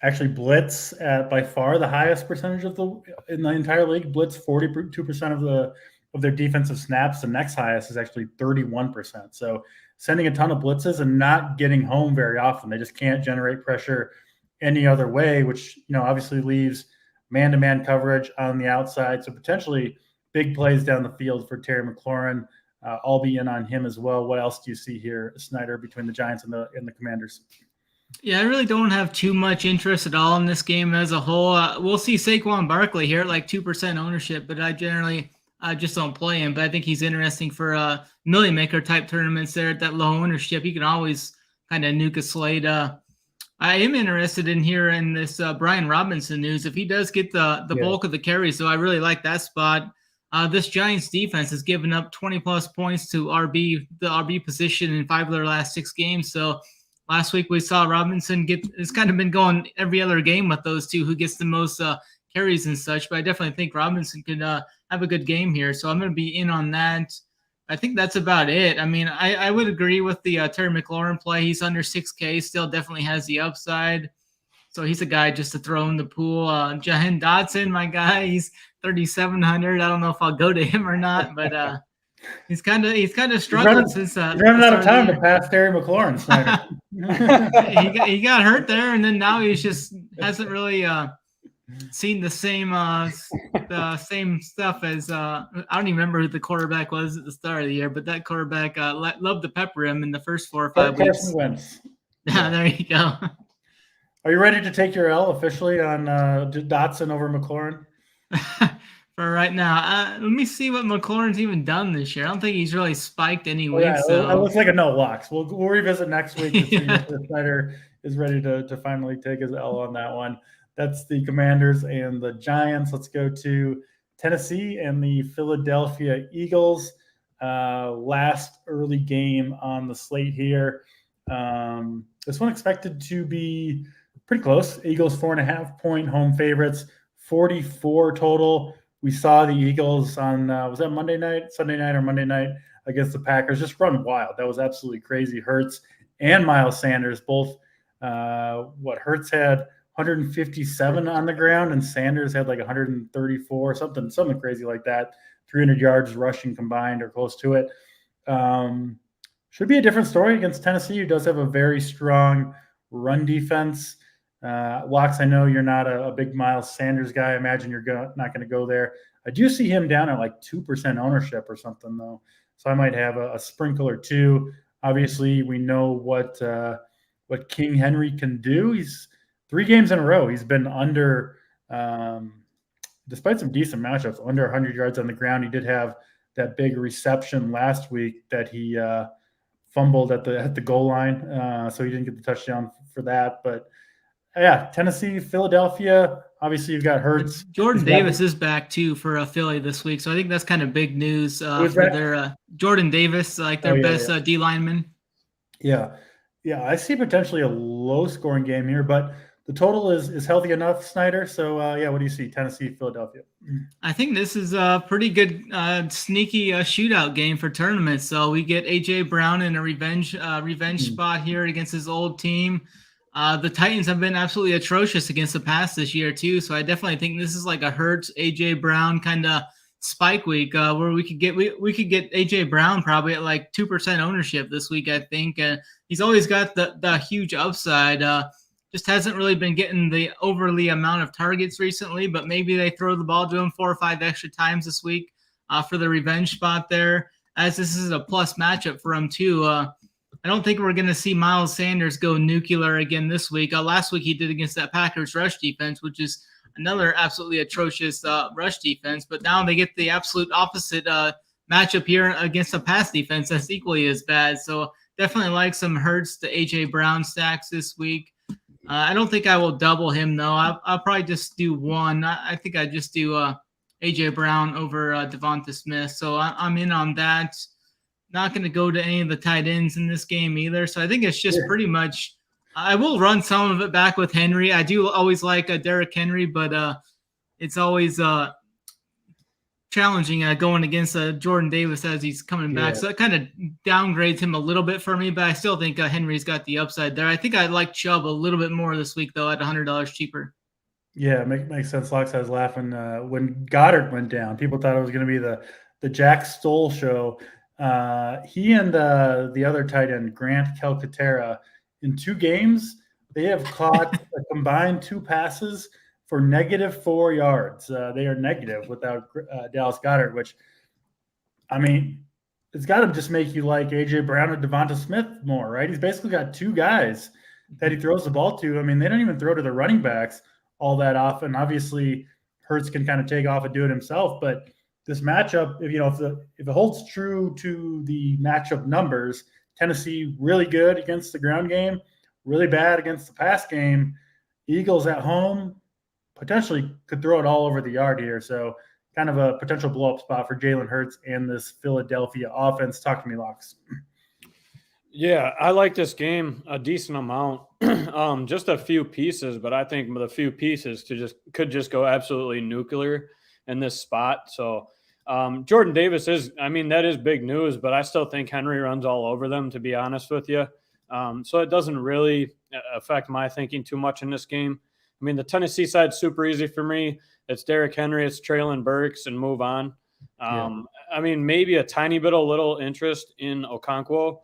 actually blitz at by far the highest percentage in the entire league. Blitz 42% of their defensive snaps. The next highest is actually 31%. So sending a ton of blitzes and not getting home very often. They just can't generate pressure any other way, which, obviously leaves man-to-man coverage on the outside. So potentially big plays down the field for Terry McLaurin. I'll be in on him as well. What else do you see here, SNYDER, between the Giants and the Commanders? Yeah, I really don't have too much interest at all in this game as a whole. We'll see Saquon Barkley here at like 2% ownership, but I generally just don't play him. But I think he's interesting for million maker type tournaments there at that low ownership. You can always kind of nuke a slate. I am interested in hearing this Brian Robinson news. If he does get the bulk of the carries, so I really like that spot. This Giants defense has given up 20-plus points to the RB position in 5 of their last 6 games. So last week we saw Robinson it's kind of been going every other game with those two who gets the most carries and such. But I definitely think Robinson could have a good game here. So I'm going to be in on that. I think that's about it. I mean, I would agree with the Terry McLaurin play. He's under 6K, still definitely has the upside. So he's a guy just to throw in the pool. Jahan Dotson, my guy, he's 3,700. I don't know if I'll go to him or not, but he's kind of struggled since running out of time to pass Terry McLaurin. he got hurt there, and then now he's just hasn't really seen the same stuff as I don't even remember who the quarterback was at the start of the year, but that quarterback loved to pepper him in the first 4 or 5 weeks. Yeah, there you go. Are you ready to take your L officially on Dotson over McLaurin? For right now, let me see what McLaurin's even done this year. I don't think he's really spiked any week. Yeah, so it looks like a no locks. We'll revisit next week to see if SNYDER is ready to finally take his L on that one. That's the Commanders and the Giants. Let's go to Tennessee and the Philadelphia Eagles. Last early game on the slate here. This one expected to be pretty close. Eagles 4.5-point home favorites, 44 total. We saw the Eagles on, was that Sunday night or Monday night against the Packers, just run wild. That was absolutely crazy. Hurts and Miles Sanders both, Hurts had 157 on the ground and Sanders had like 134, something crazy like that. 300 yards rushing combined or close to it. Should be a different story against Tennessee, who does have a very strong run defense. Locks, I know you're not a big Miles Sanders guy. I imagine you're not going to go there. I do see him down at like 2% ownership or something, though. So I might have a sprinkle or two. Obviously, we know what King Henry can do. He's 3 games in a row. He's been under, despite some decent matchups, under 100 yards on the ground. He did have that big reception last week that he fumbled at the goal line, so he didn't get the touchdown for that. But yeah, Tennessee, Philadelphia. Obviously, you've got Hurts. Jordan Davis is back too for Philly this week, so I think that's kind of big news for their Jordan Davis, like their best D lineman. Yeah, I see potentially a low-scoring game here, but the total is healthy enough, SNYDER. So what do you see? Tennessee, Philadelphia. I think this is a pretty good, sneaky shootout game for tournaments. So we get AJ Brown in a revenge spot here against his old team. The Titans have been absolutely atrocious against the pass this year too. So I definitely think this is like a Hurts, AJ Brown kind of spike week where we could get AJ Brown probably at like 2% ownership this week. I think he's always got the huge upside. Just hasn't really been getting the overly amount of targets recently, but maybe they throw the ball to him 4 or 5 extra times this week for the revenge spot there, as this is a plus matchup for him too. I don't think we're going to see Miles Sanders go nuclear again this week. Last week he did against that Packers rush defense, which is another absolutely atrocious rush defense. But now they get the absolute opposite matchup here against a pass defense that's equally as bad. So definitely like some Hurts to AJ Brown stacks this week. I don't think I will double him, though. I'll probably just do one. I think I just do AJ Brown over Devonta Smith. So I'm in on that. Not going to go to any of the tight ends in this game either. So I think it's just pretty much – I will run some of it back with Henry. I do always like Derrick Henry, but it's always challenging going against Jordan Davis as he's coming back. So that kind of downgrades him a little bit for me, but I still think Henry's got the upside there. I think I like Chubb a little bit more this week, though, at $100 cheaper. Yeah, makes sense. Locks, I was laughing when Goddard went down. People thought it was going to be the Jack Stoll show. He and the other tight end, Grant Calcaterra, in 2 games They have caught a combined 2 passes for -4 yards. They are negative without Dallas Goedert, which, I mean, it's got to just make you like A.J. Brown or Devonta Smith more, right? He's basically got 2 guys that he throws the ball to. I mean, they don't even throw to the running backs all that often. Obviously, Hurts can kind of take off and do it himself, but this matchup, if it holds true to the matchup numbers, Tennessee really good against the ground game, really bad against the pass game. Eagles at home potentially could throw it all over the yard here. So kind of a potential blow-up spot for Jalen Hurts and this Philadelphia offense. Talk to me, Locks. Yeah, I like this game a decent amount. Just a few pieces, but I think the few pieces could just go absolutely nuclear in this spot. So Jordan Davis that is big news, but I still think Henry runs all over them, to be honest with you. So it doesn't really affect my thinking too much in this game. I mean, the Tennessee side's super easy for me. It's Derrick Henry, it's Traylon Burks, and move on. I mean, maybe a tiny bit of little interest in Okonkwo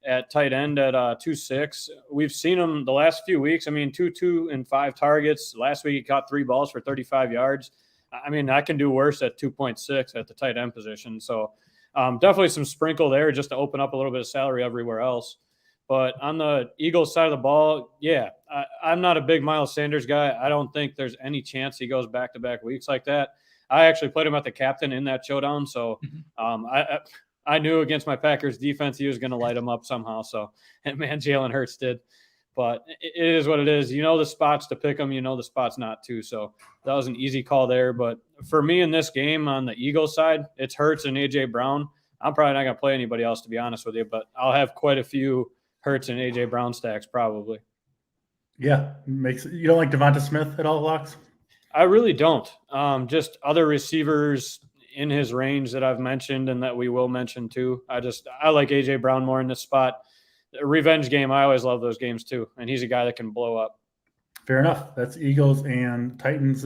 at tight end at 2.6. We've seen him the last few weeks. I mean, 2 and 5 targets. Last week he caught 3 balls for 35 yards. I mean, I can do worse at 2.6 at the tight end position. So definitely some sprinkle there just to open up a little bit of salary everywhere else. But on the Eagles side of the ball, yeah, I'm not a big Miles Sanders guy. I don't think there's any chance he goes back-to-back weeks like that. I actually played him at the captain in that showdown, so I knew against my Packers defense he was going to light him up somehow. So, and man, Jalen Hurts did. But it is what it is. You know the spots to pick them. You know the spots not to. So that was an easy call there. But for me in this game on the Eagles side, it's Hurts and A.J. Brown. I'm probably not going to play anybody else, to be honest with you. But I'll have quite a few Hurts and A.J. Brown stacks probably. Yeah. You don't like Devonta Smith at all, Locks? I really don't. Just other receivers in his range that I've mentioned and that we will mention too. I like A.J. Brown more in this spot. Revenge game, I always love those games too, and he's a guy that can blow up. Fair enough. That's Eagles and Titans.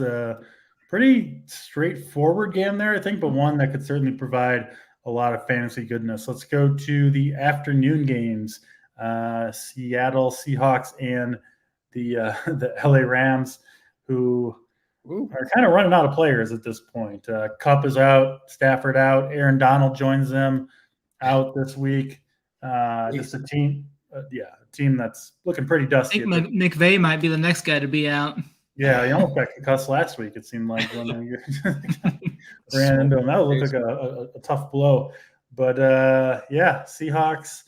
Pretty straightforward game there, I think, but one that could certainly provide a lot of fantasy goodness. Let's go to the afternoon games. Seattle Seahawks and the LA Rams, who are kind of running out of players at this point. Kupp is out, Stafford out, Aaron Donald joins them out this week. Just a team that's looking pretty dusty. I think McVay might be the next guy to be out. Yeah, he almost got concussed last week, it seemed like, when they ran into him. That would look like a tough blow. But, Seahawks,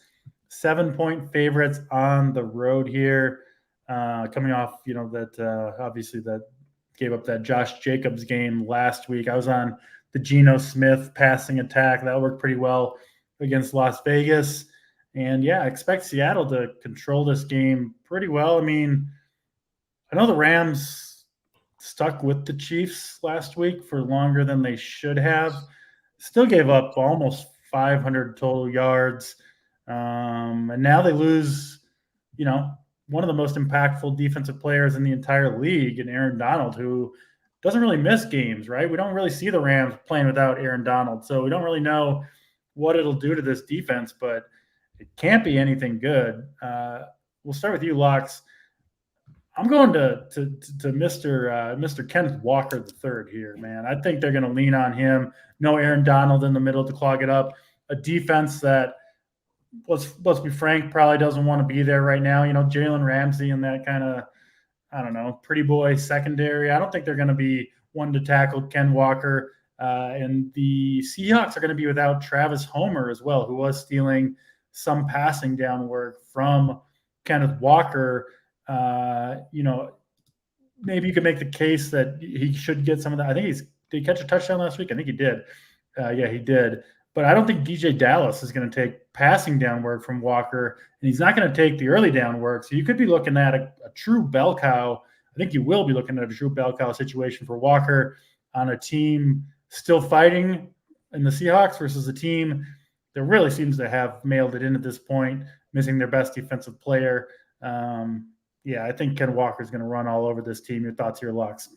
7-point favorites on the road here, coming off, that obviously that gave up that Josh Jacobs game last week. I was on the Geno Smith passing attack. That worked pretty well against Las Vegas. And, I expect Seattle to control this game pretty well. I mean, I know the Rams stuck with the Chiefs last week for longer than they should have. Still gave up almost 500 total yards. And now they lose, one of the most impactful defensive players in the entire league, in Aaron Donald, who doesn't really miss games, right? We don't really see the Rams playing without Aaron Donald, so we don't really know what it'll do to this defense, but it can't be anything good. We'll start with you, Locks. I'm going to Mr. Kenneth Walker III here, man. I think they're going to lean on him. No Aaron Donald in the middle to clog it up. A defense that, let's be frank, probably doesn't want to be there right now. Jalen Ramsey and that kind of, pretty boy secondary. I don't think they're going to be one to tackle Ken Walker. And the Seahawks are going to be without Travis Homer as well, who was stealing some passing down work from Kenneth Walker. Maybe you could make the case that he should get some of that. I think did he catch a touchdown last week? I think he did. He did. But I don't think DJ Dallas is going to take passing down work from Walker, and he's not going to take the early down work. So you could be looking at a true bell cow. I think you will be looking at a true bell cow situation for Walker on a team still fighting in the Seahawks versus a team that really seems to have mailed it in at this point, missing their best defensive player. I think Ken Walker is going to run all over this team. Your thoughts here, Locks?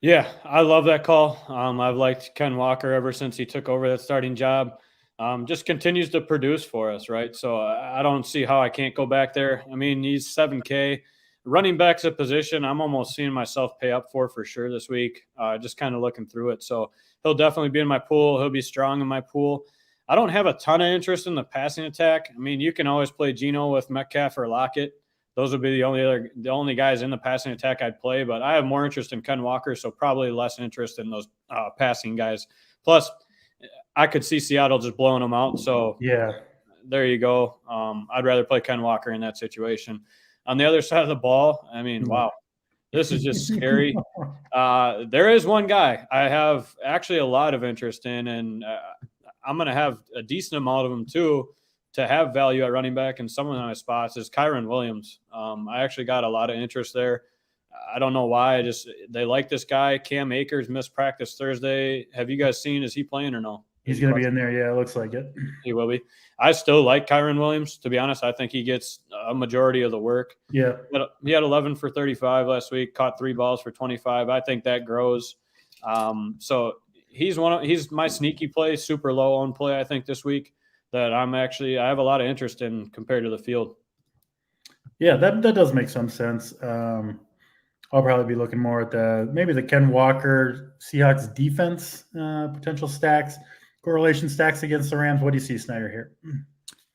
Yeah, I love that call. I've liked Ken Walker ever since he took over that starting job. just continues to produce for us, right? So I don't see how I can't go back there. I mean, he's 7K. Running back's a position I'm almost seeing myself pay up for sure this week, just kind of looking through it. So he'll definitely be in my pool. He'll be strong in my pool. I don't have a ton of interest in the passing attack. I mean, you can always play Geno with Metcalf or Lockett. Those would be the only guys in the passing attack I'd play, but I have more interest in Ken Walker, so probably less interest in those passing guys. Plus, I could see Seattle just blowing them out. So Yeah. there you go. I'd rather play Ken Walker in that situation. On the other side of the ball, I mean, wow, this is just scary. There is one guy I have actually a lot of interest in, and I'm going to have a decent amount of them too to have value at running back, and some of my spots is Kyren Williams. I actually got a lot of interest there. I don't know why. They like this guy. Cam Akers missed practice Thursday. Have you guys seen? Is he playing or no? He's going to be in there. Yeah, it looks like it. He will be. I still like Kyren Williams. To be honest, I think he gets a majority of the work. Yeah. He had 11 for 35 last week, caught 3 balls for 25. I think that grows. So he's my sneaky play, super low owned play, I think, this week that I have a lot of interest in compared to the field. Yeah, that does make some sense. I'll probably be looking more at maybe the Ken Walker Seahawks defense potential stacks, correlation stacks against the Rams. What do you see, SNYDER, here?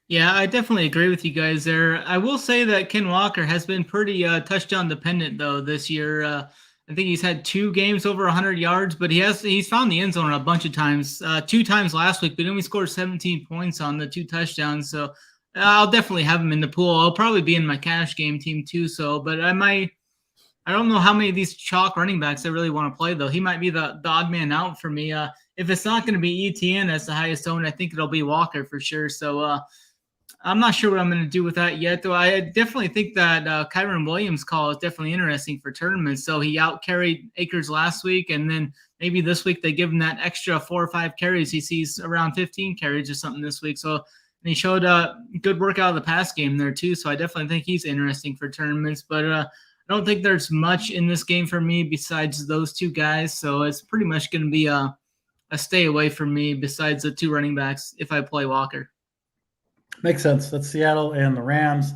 Yeah, I definitely agree with you guys there. I will say that Ken Walker has been pretty touchdown dependent though this year. I think he's had 2 games over 100 yards, but he's found the end zone a bunch of times. 2 times last week, but only scored 17 points on the 2 touchdowns. So I'll definitely have him in the pool. I'll probably be in my cash game team too. But I don't know how many of these chalk running backs I really want to play though. He might be the odd man out for me. If it's not going to be ETN as the highest owned, I think it'll be Walker for sure. So I'm not sure what I'm going to do with that yet, though. I definitely think that Kyren Williams' call is definitely interesting for tournaments. So he out-carried Akers last week, and then maybe this week they give him that extra 4 or 5 carries. He sees around 15 carries or something this week. So and he showed a good work out of the pass game there, too. So I definitely think he's interesting for tournaments. But I don't think there's much in this game for me besides those 2 guys. So it's pretty much going to be a stay away from me besides the 2 running backs if I play Walker. Makes sense. That's Seattle and the Rams.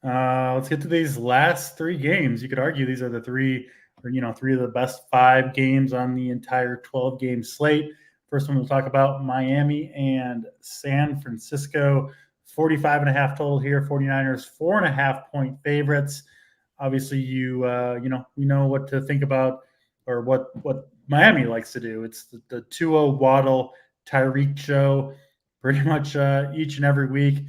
Let's get to these last 3 games. You could argue these are the 3 of the best 5 games on the entire 12-game slate. First one we'll talk about Miami and San Francisco. 45.5 total here. 49ers 4.5-point favorites. Obviously, we know what to think about or what Miami likes to do. It's the 2-0 Waddle Tyreek show. Pretty much each and every week.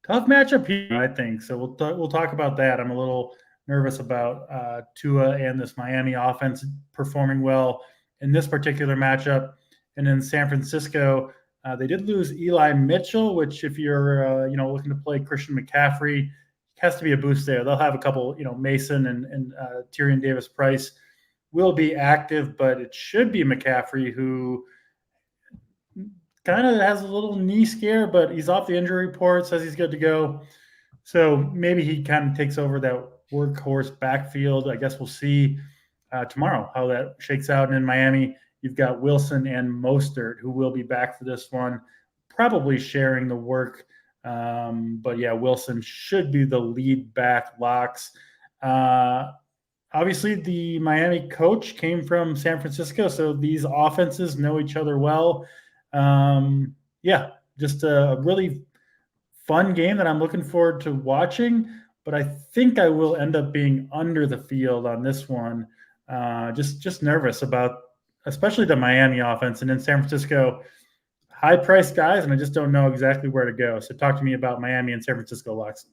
Tough matchup here, I think. So we'll talk about that. I'm a little nervous about Tua and this Miami offense performing well in this particular matchup. And in San Francisco, they did lose Eli Mitchell, which if you're looking to play Christian McCaffrey, has to be a boost there. They'll have a couple, Mason and Tyrion Davis-Price will be active, but it should be McCaffrey who kind of has a little knee scare, but he's off the injury report, says he's good to go. So maybe he kind of takes over that workhorse backfield. I guess we'll see tomorrow how that shakes out. And in Miami, you've got Wilson and Mostert, who will be back for this one, probably sharing the work. But yeah, Wilson should be the lead back locks. Obviously, the Miami coach came from San Francisco, so these offenses know each other well. Just a really fun game that I'm looking forward to watching, but I think I will end up being under the field on this one. Just nervous about, especially the Miami offense, and in San Francisco, high-priced guys, and I just don't know exactly where to go. So talk to me about Miami and San Francisco locks.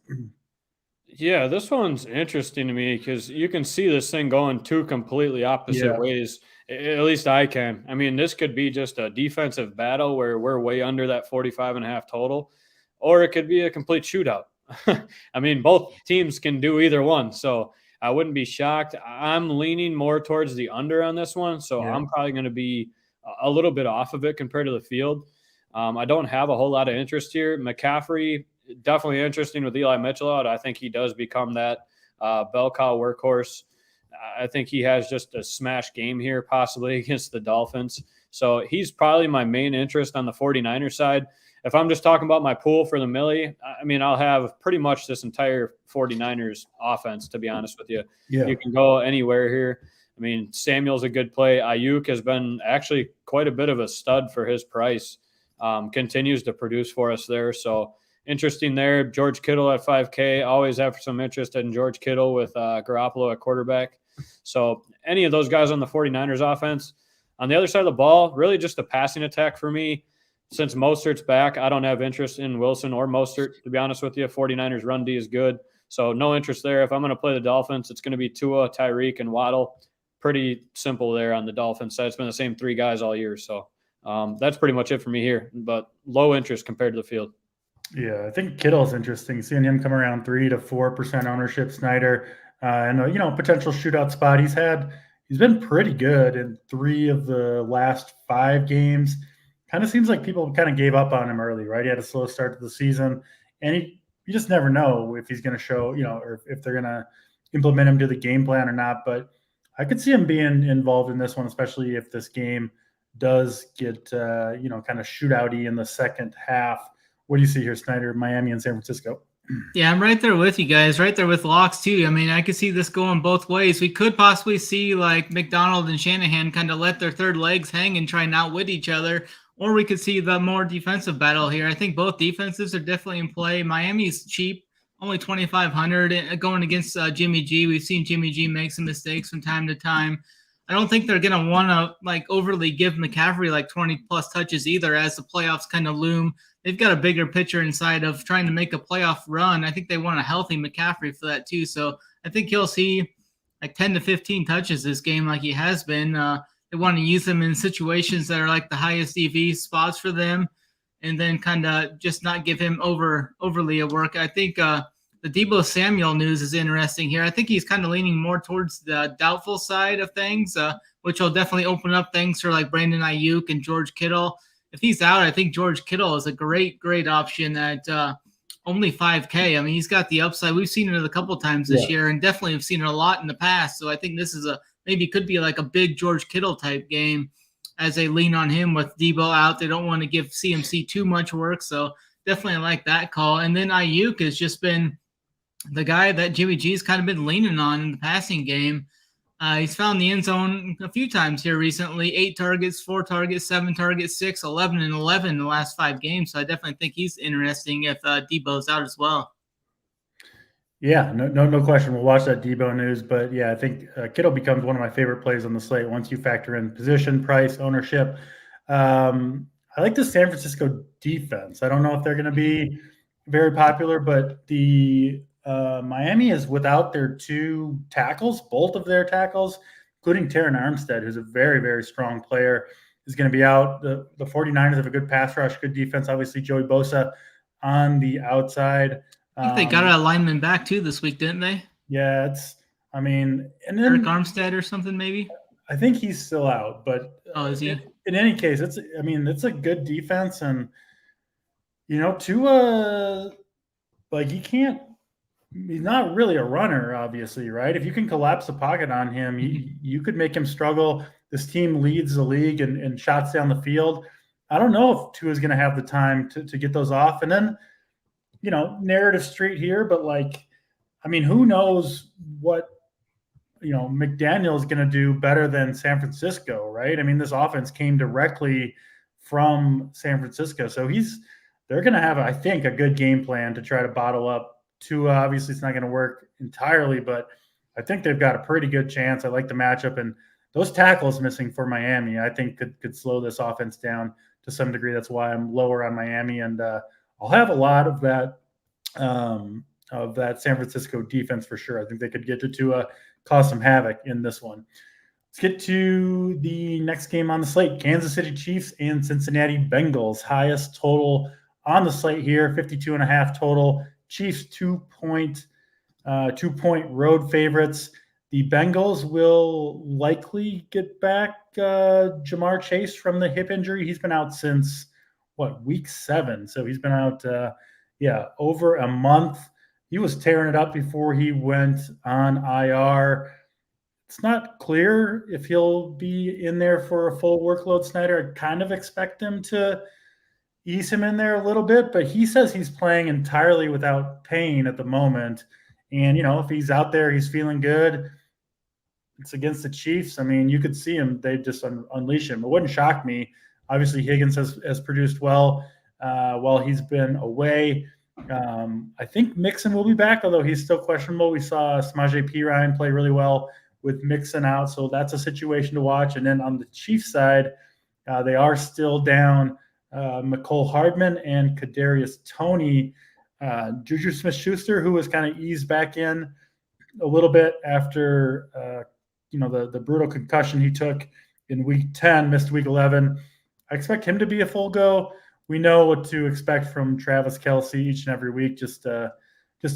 Yeah, this one's interesting to me because you can see this thing going 2 completely opposite ways. At least I can. I mean, this could be just a defensive battle where we're way under that 45.5 total, or it could be a complete shootout. I mean, both teams can do either one. So I wouldn't be shocked. I'm leaning more towards the under on this one. So I'm probably going to be a little bit off of it compared to the field. I don't have a whole lot of interest here. McCaffrey, definitely interesting with Eli Mitchell out. I think he does become that bell cow workhorse. I think he has just a smash game here, possibly against the Dolphins. So he's probably my main interest on the 49ers side. If I'm just talking about my pool for the Millie, I mean, I'll have pretty much this entire 49ers offense, to be honest with you. Yeah. You can go anywhere here. I mean, Samuel's a good play. Ayuk has been actually quite a bit of a stud for his price. Continues to produce for us there. So interesting there. George Kittle at 5K. Always have some interest in George Kittle with Garoppolo at quarterback. So any of those guys on the 49ers offense. On the other side of the ball, really just a passing attack for me. Since Mostert's back, I don't have interest in Wilson or Mostert, to be honest with you. 49ers run D is good. So no interest there. If I'm going to play the Dolphins, it's going to be Tua, Tyreek, and Waddle. Pretty simple there on the Dolphins side. It's been the same 3 guys all year. So that's pretty much it for me here, but low interest compared to the field. Yeah, I think Kittle's interesting. Seeing him come around 3 to 4% ownership, SNYDER, and potential shootout spot. He's been pretty good in 3 of the last 5 games. Kind of seems like people kind of gave up on him early, right? He had a slow start to the season, and you just never know if he's going to show, or if they're going to implement him to the game plan or not. But I could see him being involved in this one, especially if this game does get, kind of shootouty in the second half. What do you see here, SNYDER, Miami and San Francisco? Yeah, I'm right there with you guys, right there with locks too. I mean, I could see this going both ways. We could possibly see like McDonald and Shanahan kind of let their third legs hang and try and outwit each other, or we could see the more defensive battle here. I think both defenses are definitely in play. Miami's cheap, only 2,500 going against Jimmy G. We've seen Jimmy G make some mistakes from time to time. I don't think they're going to want to like overly give McCaffrey like 20 plus touches either as the playoffs kind of loom. They've got a bigger picture inside of trying to make a playoff run. I think they want a healthy McCaffrey for that too. So I think he'll see like 10 to 15 touches this game like he has been. They want to use him in situations that are like the highest EV spots for them and then kind of just not give him overly a work. I think the Deebo Samuel news is interesting here. I think he's kind of leaning more towards the doubtful side of things, which will definitely open up things for like Brandon Ayuk and George Kittle. If he's out, I think George Kittle is a great option at only 5K. I mean, he's got the upside. We've seen it a couple of times this year and definitely have seen it a lot in the past. So I think this is maybe could be like a big George Kittle type game as they lean on him with Deebo out. They don't want to give CMC too much work. So definitely like that call. And then Ayuk has just been the guy that Jimmy G's kind of been leaning on in the passing game. He's found the end zone a few times here recently, 8 targets, 4 targets, 7 targets, 6, 11, and 11 in the last 5 games. So I definitely think he's interesting if Deebo's out as well. Yeah, no question. We'll watch that Deebo news. But yeah, I think Kittle becomes one of my favorite plays on the slate once you factor in position, price, ownership. I like the San Francisco defense. I don't know if they're going to be very popular, but the Miami is without their 2 tackles, both of their tackles, including Terron Armstead, who's a very, very strong player, is going to be out. The 49ers have a good pass rush, good defense. Obviously, Joey Bosa on the outside. I think they got a lineman back too this week, didn't they? Yeah, and then Eric Armstead or something maybe. I think he's still out, but is he? In any case, it's a good defense, and Tua, like he's not really a runner, obviously, right? If you can collapse the pocket on him, you could make him struggle. This team leads the league in shots down the field. I don't know if Tua is going to have the time to get those off. And then, narrative street here, but who knows what, McDaniel is going to do better than San Francisco, right? I mean, this offense came directly from San Francisco. So they're going to have, I think, a good game plan to try to bottle up Tua. Obviously, it's not going to work entirely, but I think they've got a pretty good chance. I like the matchup, and those tackles missing for Miami, I think could slow this offense down to some degree. That's why I'm lower on Miami, and I'll have a lot of that San Francisco defense for sure. I think they could get to Tua, cause some havoc in this one. Let's get to the next game on the slate: Kansas City Chiefs and Cincinnati Bengals. Highest total on the slate here, 52.5 total. Chiefs 2-point road favorites. The Bengals will likely get back Jamar Chase from the hip injury. He's been out since week 7. So he's been out, over a month. He was tearing it up before he went on IR. it's not clear if he'll be in there for a full workload. Snyder, I kind of expect him to ease him in there a little bit, but he says he's playing entirely without pain at the moment. And, if he's out there, he's feeling good. It's against the Chiefs. I mean, you could see him. They just unleash him. It wouldn't shock me. Obviously, Higgins has produced well while he's been away. I think Mixon will be back, although he's still questionable. We saw Samaje Perine play really well with Mixon out, so that's a situation to watch. And then on the Chiefs side, they are still down Mecole Hardman and Kadarius Toney. Juju Smith-Schuster, who was kind of eased back in a little bit after the brutal concussion he took in week 10, missed week 11. I expect him to be a full go. We know what to expect from Travis Kelce each and every week, just an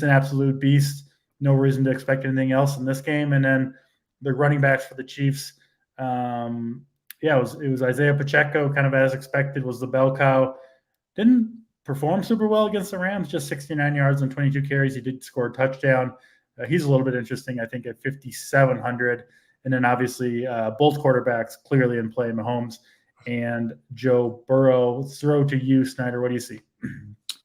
absolute beast. No reason to expect anything else in this game. And then the running backs for the Chiefs, it was Isaiah Pacheco, kind of as expected, was the bell cow. Didn't perform super well against the Rams, just 69 yards and 22 carries. He did score a touchdown. He's a little bit interesting, I think, at 5,700. And then obviously both quarterbacks clearly in play, Mahomes and Joe Burrow. Throw to you, Snyder. What do you see?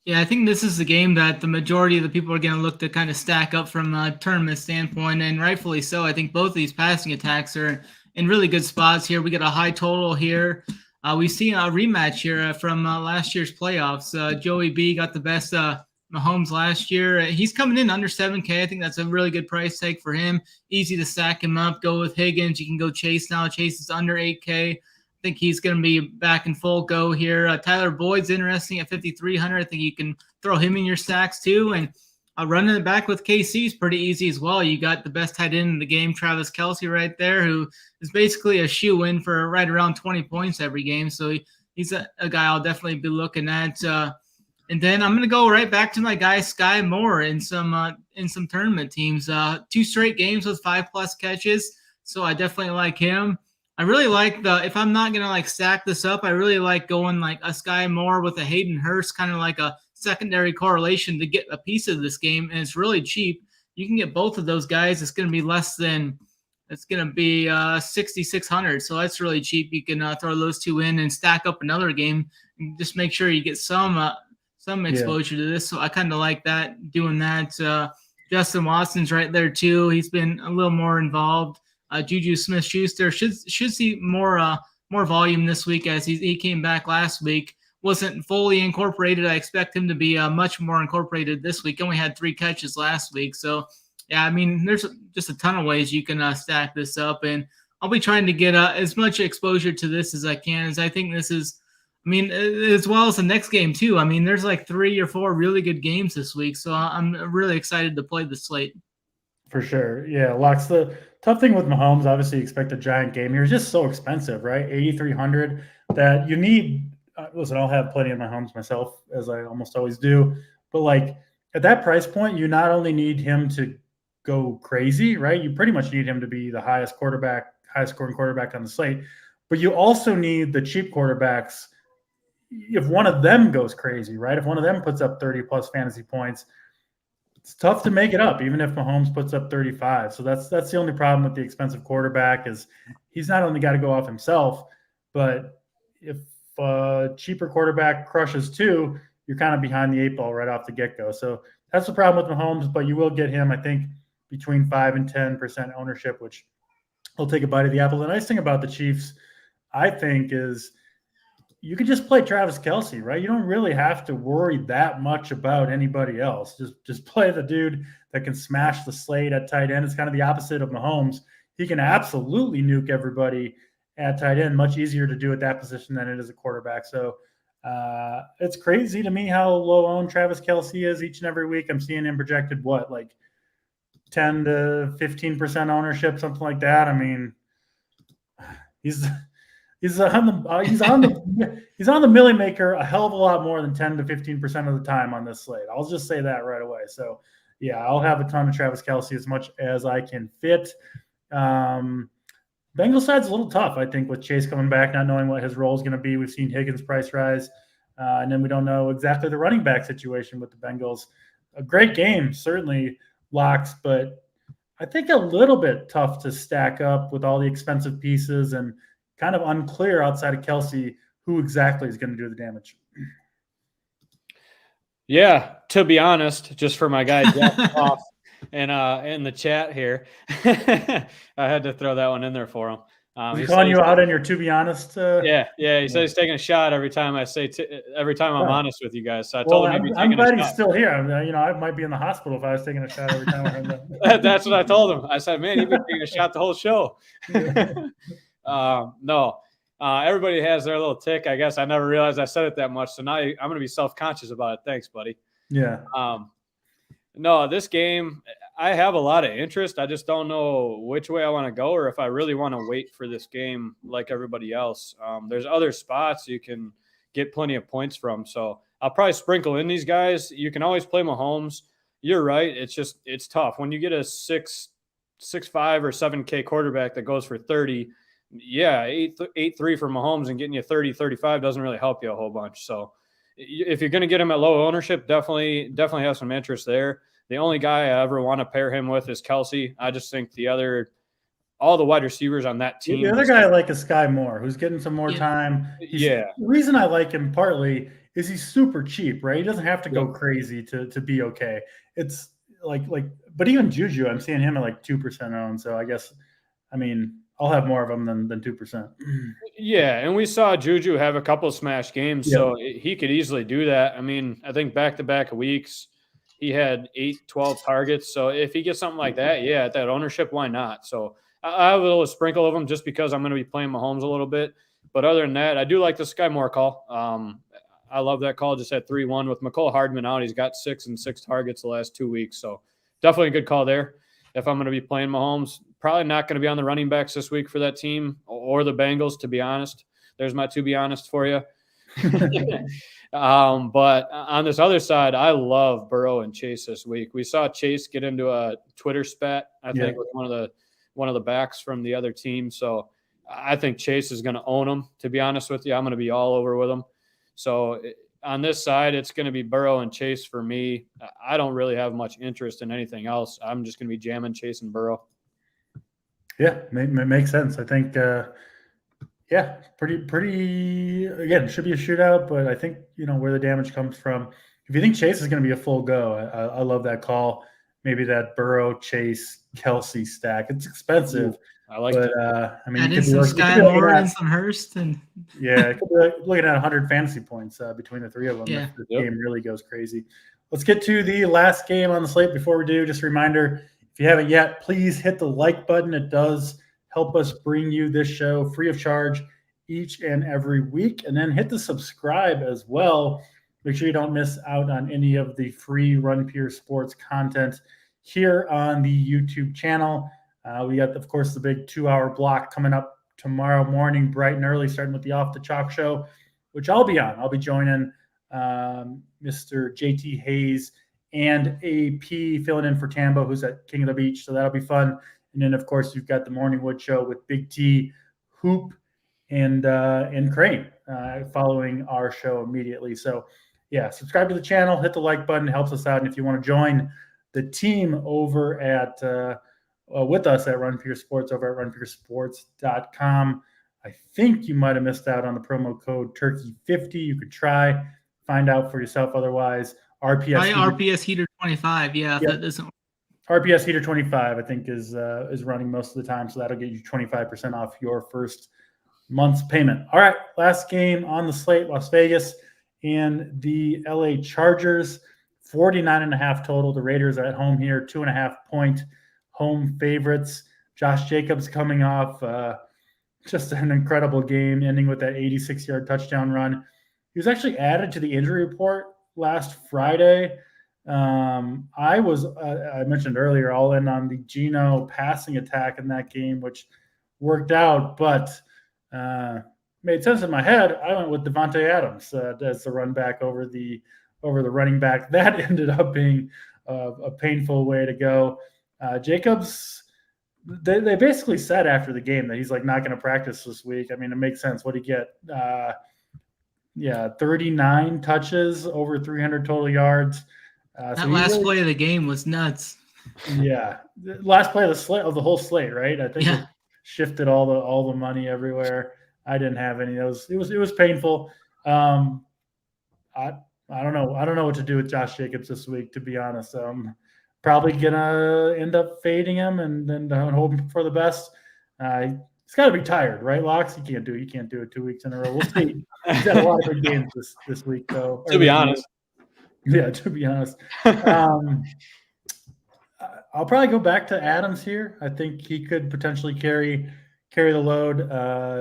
Yeah, I think this is the game that the majority of the people are going to look to kind of stack up from a tournament standpoint, and rightfully so. I think both of these passing attacks are in really good spots here. We got a high total here. We see a rematch here from last year's playoffs. Joey B got the best Mahomes last year. He's coming in under 7K. I think that's a really good price tag for him. Easy to stack him up. Go with Higgins. You can go Chase now. Chase is under 8K. I think he's going to be back in full go here. Tyler Boyd's interesting at 5,300. I think you can throw him in your stacks too. And running it back with KC is pretty easy as well. You got the best tight end in the game, Travis Kelce, right there, who is basically a shoe-in for right around 20 points every game. So he's a guy I'll definitely be looking at. And then I'm going to go right back to my guy Sky Moore in some tournament teams. 2 straight games with 5+ catches. So I definitely like him. I really like if I'm not going to stack this up, I really like going like a Sky Moore with a Hayden Hurst, kind of like a secondary correlation to get a piece of this game. And it's really cheap. You can get both of those guys. It's going to be 6,600. So that's really cheap. You can throw those two in and stack up another game and just make sure you get some exposure to this. So I kind of like doing that. Justin Watson's right there too. He's been a little more involved. Juju Smith-Schuster should see more volume this week as he came back last week. Wasn't fully incorporated. I expect him to be much more incorporated this week. Only had 3 catches last week. So, yeah, I mean, there's just a ton of ways you can stack this up. And I'll be trying to get as much exposure to this as I can, as I think this is, as well as the next game too. I mean, there's 3 or 4 really good games this week. So I'm really excited to play the slate. For sure. Yeah, Lux, the tough thing with Mahomes, obviously you expect a giant game here. It's just so expensive, right? 8,300 that you need. Listen, I'll have plenty of Mahomes myself, as I almost always do. But at that price point, you not only need him to go crazy, right? You pretty much need him to be the highest scoring quarterback on the slate. But you also need the cheap quarterbacks. If one of them goes crazy, right? If one of them puts up 30+ fantasy points, it's tough to make it up, even if Mahomes puts up 35. So that's the only problem with the expensive quarterback is he's not only got to go off himself, but if a cheaper quarterback crushes too, you're kind of behind the 8 ball right off the get-go. So that's the problem with Mahomes, but you will get him, I think, between 5 and 10% ownership, which will take a bite of the apple. The nice thing about the Chiefs, I think, is you can just play Travis Kelce, right? You don't really have to worry that much about anybody else. Just play the dude that can smash the slate at tight end. It's kind of the opposite of Mahomes. He can absolutely nuke everybody at tight end. Much easier to do at that position than it is a quarterback. So it's crazy to me how low owned Travis Kelce is each and every week. I'm seeing him projected 10 to 15% ownership, something like that. I mean, he's on the Millie Maker a hell of a lot more than 10 to 15% of the time on this slate. I'll just say that right away. So yeah, I'll have a ton of Travis Kelce as much as I can fit. Bengals side's a little tough, I think, with Chase coming back, not knowing what his role is going to be. We've seen Higgins' price rise, and then we don't know exactly the running back situation with the Bengals. A great game, certainly, Locks, but I think a little bit tough to stack up with all the expensive pieces and kind of unclear outside of Kelsey who exactly is going to do the damage. Yeah, to be honest, just for my guy Jeff off and in the chat here, I had to throw that one in there for him. He's calling you out on your "to be honest." Yeah. He said he's taking a shot every time I say every time I'm honest with you guys. So I told him I'm glad he's still here. I might be in the hospital if I was taking a shot every time. That's what I told him. I said, man, you've been taking a shot the whole show. No. Everybody has their little tick. I guess I never realized I said it that much. So now I'm going to be self-conscious about it. Thanks, buddy. Yeah. No, this game, I have a lot of interest. I just don't know which way I want to go or if I really want to wait for this game like everybody else. There's other spots you can get plenty of points from. So I'll probably sprinkle in these guys. You can always play Mahomes. You're right. It's tough. When you get a 6'5" or 7K quarterback that goes for 30, yeah, 8-3 for Mahomes and getting you 30, 35 doesn't really help you a whole bunch. So if you're going to get him at low ownership, definitely have some interest there. The only guy I ever want to pair him with is Kelsey. I just think all the wide receivers on that team. The other guy I like is Sky Moore, who's getting some more time. The reason I like him partly is he's super cheap, right? He doesn't have to go crazy to be okay. It's but even Juju, I'm seeing him at like 2% owned. So I guess, I'll have more of them than 2%. Yeah, and we saw Juju have a couple of smash games, so he could easily do that. I think back-to-back weeks, he had 8-12 targets. So if he gets something like that, at that ownership, why not? So I have a little sprinkle of them just because I'm going to be playing Mahomes a little bit. But other than that, I do like the Sky Moore call. I love that call. Just had 3-1 with McCole Hardman out. He's got 6 targets the last 2 weeks. So definitely a good call there. If I'm going to be playing Mahomes, probably not going to be on the running backs this week for that team or the Bengals, to be honest. There's my to be honest for you. But on this other side, I love Burrow and Chase this week. We saw Chase get into a Twitter spat, I think, with one of the backs from the other team. So I think Chase is going to own him, to be honest with you. I'm going to be all over with him. So on this side, it's going to be Burrow and Chase for me. I don't really have much interest in anything else. I'm just going to be jamming Chase and Burrow. Yeah, makes sense. I think, pretty. Again, it should be a shootout, but I think where the damage comes from. If you think Chase is going to be a full go, I love that call. Maybe that Burrow, Chase, Kelsey stack. It's expensive. I like it. Add in some Sky Moore and some Hurst, and it could be looking at 100 fantasy points between the three of them. Yeah. If the game really goes crazy. Let's get to the last game on the slate. Before we do, just a reminder. If you haven't yet, please hit the like button. It does help us bring you this show free of charge each and every week. And then hit the subscribe as well. Make sure you don't miss out on any of the free Run Pure Sports content here on the YouTube channel. We got, of course, the big 2-hour block coming up tomorrow morning, bright and early, starting with the Off the Chalk show, which I'll be on. I'll be joining Mr. JT Hayes and AP filling in for Tambo, who's at King of the Beach. So that'll be fun. And then, of course, you've got the Morning Wood show with Big T, Hoop, and Crane following our show immediately. So, subscribe to the channel, hit the like button. It helps us out. And if you want to join the team over at with us at Run Pure Sports over at runpuresports.com, I think you might have missed out on the promo code Turkey50. You could try, find out for yourself. Otherwise, RPS Heater 25. If that doesn't work. RPS Heater 25, I think, is running most of the time, so that'll get you 25% off your first month's payment. All right, last game on the slate: Las Vegas and the LA Chargers. 49.5 total. The Raiders are at home here, 2.5-point home favorites. Josh Jacobs coming off just an incredible game, ending with that 86-yard touchdown run. He was actually added to the injury report last Friday. I mentioned earlier, all in on the Geno passing attack in that game, which worked out, but made sense in my head. I went with Devontae Adams as the run back over the running back. That ended up being a painful way to go. Jacobs, they basically said after the game that he's not going to practice this week. It makes sense. What did he get? 39 touches, over 300 total yards. That last play of the game was nuts. Yeah, the last play of the whole slate, right? I think it shifted all the money everywhere. I didn't have any of those. It was painful. I I don't know. I don't know what to do with Josh Jacobs this week, to be honest. Probably gonna end up fading him and then hoping for the best. He's got to be tired, right, Locks? You can't do it 2 weeks in a row. We'll see. He's got a lot of big games this week, though. To be honest. Yeah, to be honest. I'll probably go back to Adams here. I think he could potentially carry the load.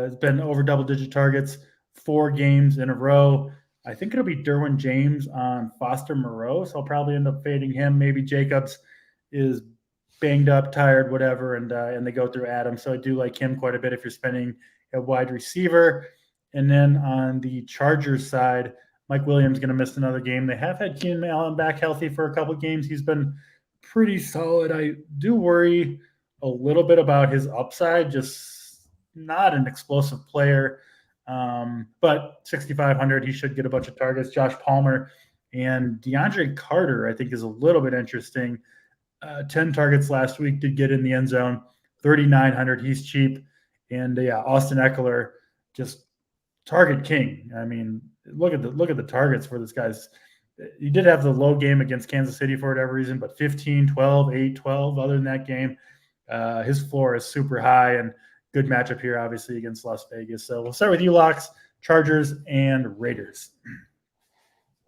It's been over double-digit targets 4 games in a row. I think it'll be Derwin James on Foster Moreau, so I'll probably end up fading him. Maybe Jacobs is banged up, tired, whatever, and they go through Adams. So I do like him quite a bit if you're spending a wide receiver. And then on the Chargers side, Mike Williams going to miss another game. They have had Keenan Allen back healthy for a couple of games. He's been pretty solid. I do worry a little bit about his upside, just not an explosive player. But 6,500, he should get a bunch of targets. Josh Palmer and DeAndre Carter, I think, is a little bit interesting. 10 targets last week, did get in the end zone. 3,900, he's cheap. And Austin Eckler, just target king. I mean, look at the targets for this guy's. He did have the low game against Kansas City for whatever reason, but 15, 12, 8, 12. Other than that game, his floor is super high and good matchup here, obviously, against Las Vegas. So we'll start with you, Locks, Chargers, and Raiders.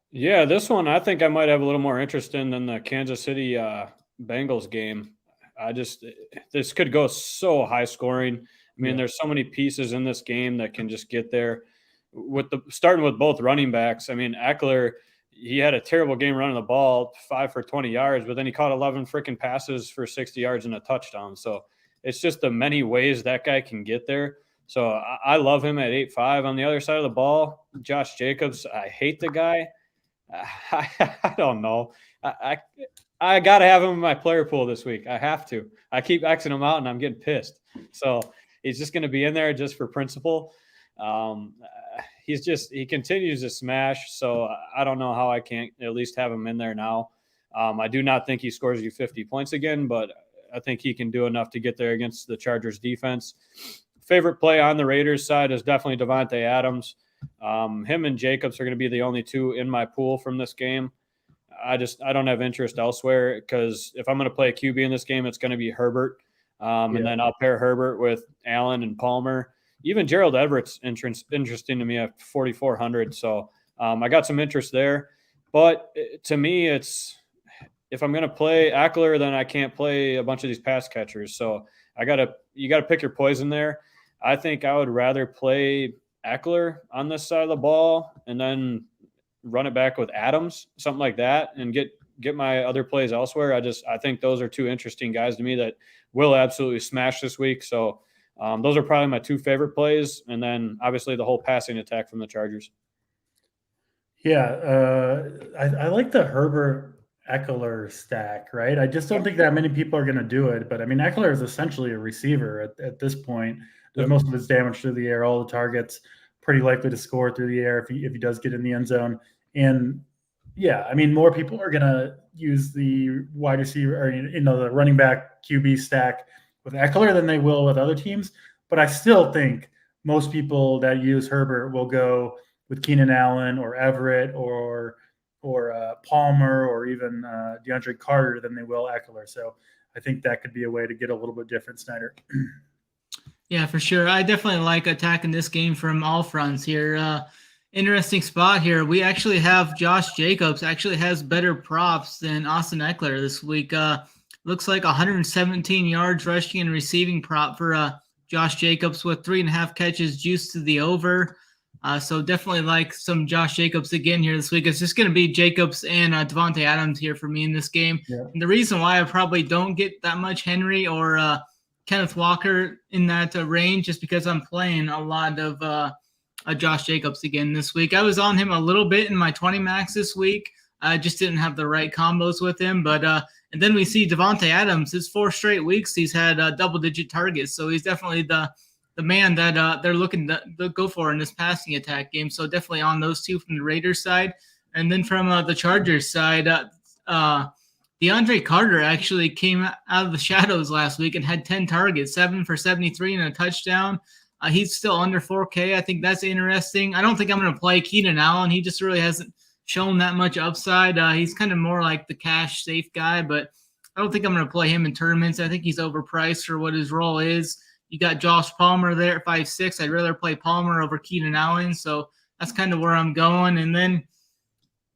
Yeah, this one I think I might have a little more interest in than the Kansas City Bengals game. This could go so high scoring. I mean, there's so many pieces in this game that can just get there. Starting with both running backs. I mean, Eckler, he had a terrible game running the ball, 5 for 20 yards, but then he caught 11 freaking passes for 60 yards and a touchdown. So it's just the many ways that guy can get there. So I love him at 8.5. On the other side of the ball, Josh Jacobs, I hate the guy. I don't know. I got to have him in my player pool this week. I have to. I keep Xing him out, and I'm getting pissed. So he's just going to be in there just for principle. He continues to smash. So I don't know how I can't at least have him in there now. I do not think he scores you 50 points again, but I think he can do enough to get there against the Chargers defense. Favorite play on the Raiders side is definitely Devontae Adams. Him and Jacobs are going to be the only two in my pool from this game. I don't have interest elsewhere because if I'm going to play a QB in this game, it's going to be Herbert. And then I'll pair Herbert with Allen and Palmer. Even Gerald Everett's interesting to me at 4,400. So I got some interest there. But to me, it's if I'm going to play Eckler, then I can't play a bunch of these pass catchers. So you got to pick your poison there. I think I would rather play Eckler on this side of the ball and then run it back with Adams, something like that, and get my other plays elsewhere. I think those are two interesting guys to me that will absolutely smash this week. So those are probably my two favorite plays. And then obviously the whole passing attack from the Chargers. Yeah. I like the Herbert Eckler stack, right? I just don't think that many people are going to do it. But I mean, Eckler is essentially a receiver at this point. Does most of his damage through the air, all the targets, pretty likely to score through the air if he does get in the end zone. And yeah, I mean, more people are going to use the wide receiver or the running back QB stack with Eckler than they will with other teams. But I still think most people that use Herbert will go with Keenan Allen or Everett or Palmer or even DeAndre Carter than they will Eckler. So I think that could be a way to get a little bit different, Snyder. Yeah, for sure. I definitely like attacking this game from all fronts here. Interesting spot here. We actually have Josh Jacobs actually has better props than Austin Eckler this week. Looks like 117 yards rushing and receiving prop for Josh Jacobs with 3.5 catches juiced to the over. So definitely like some Josh Jacobs again here this week. It's just going to be Jacobs and Devontae Adams here for me in this game. Yeah. And the reason why I probably don't get that much Henry or Kenneth Walker in that range is because I'm playing a lot of Josh Jacobs again this week. I was on him a little bit in my 20 max this week. I just didn't have the right combos with him. But and then we see Devontae Adams. His 4 straight weeks, he's had double-digit targets. So he's definitely the man that they're looking to go for in this passing attack game. So definitely on those two from the Raiders side. And then from the Chargers side, DeAndre Carter actually came out of the shadows last week and had 10 targets, 7 for 73 and a touchdown. He's still under 4K. I think that's interesting. I don't think I'm going to play Keenan Allen. He just really hasn't shown that much upside. He's kind of more like the cash safe guy, but I don't think I'm going to play him in tournaments. I think he's overpriced for what his role is. You got Josh Palmer there at 5'6". I'd rather play Palmer over Keenan Allen. So that's kind of where I'm going. And then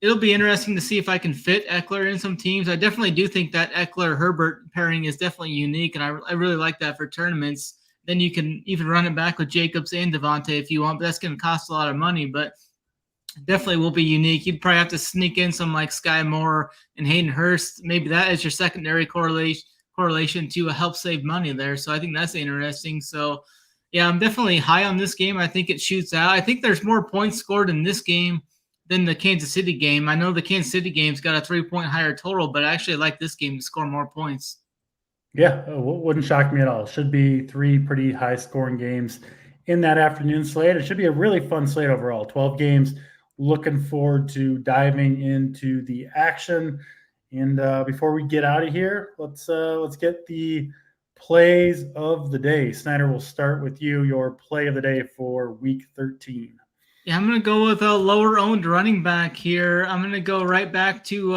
it'll be interesting to see if I can fit Eckler in some teams. I definitely do think that Eckler-Herbert pairing is definitely unique, and I really like that for tournaments. Then you can even run it back with Jacobs and Devontae if you want, but that's going to cost a lot of money. But definitely will be unique. You'd probably have to sneak in some like Sky Moore and Hayden Hurst. Maybe that is your secondary correlation to help save money there. So I think that's interesting. So, yeah, I'm definitely high on this game. I think it shoots out. I think there's more points scored in this game than the Kansas City game. I know the Kansas City game's got a 3-point higher total, but I actually like this game to score more points. Yeah, wouldn't shock me at all. Should be 3 pretty high-scoring games in that afternoon slate. It should be a really fun slate overall. 12 games. Looking forward to diving into the action. And before we get out of here, let's get the plays of the day. Snyder, we'll start with you. Your play of the day for Week 13. Yeah, I'm going to go with a lower-owned running back here. I'm going to go right back to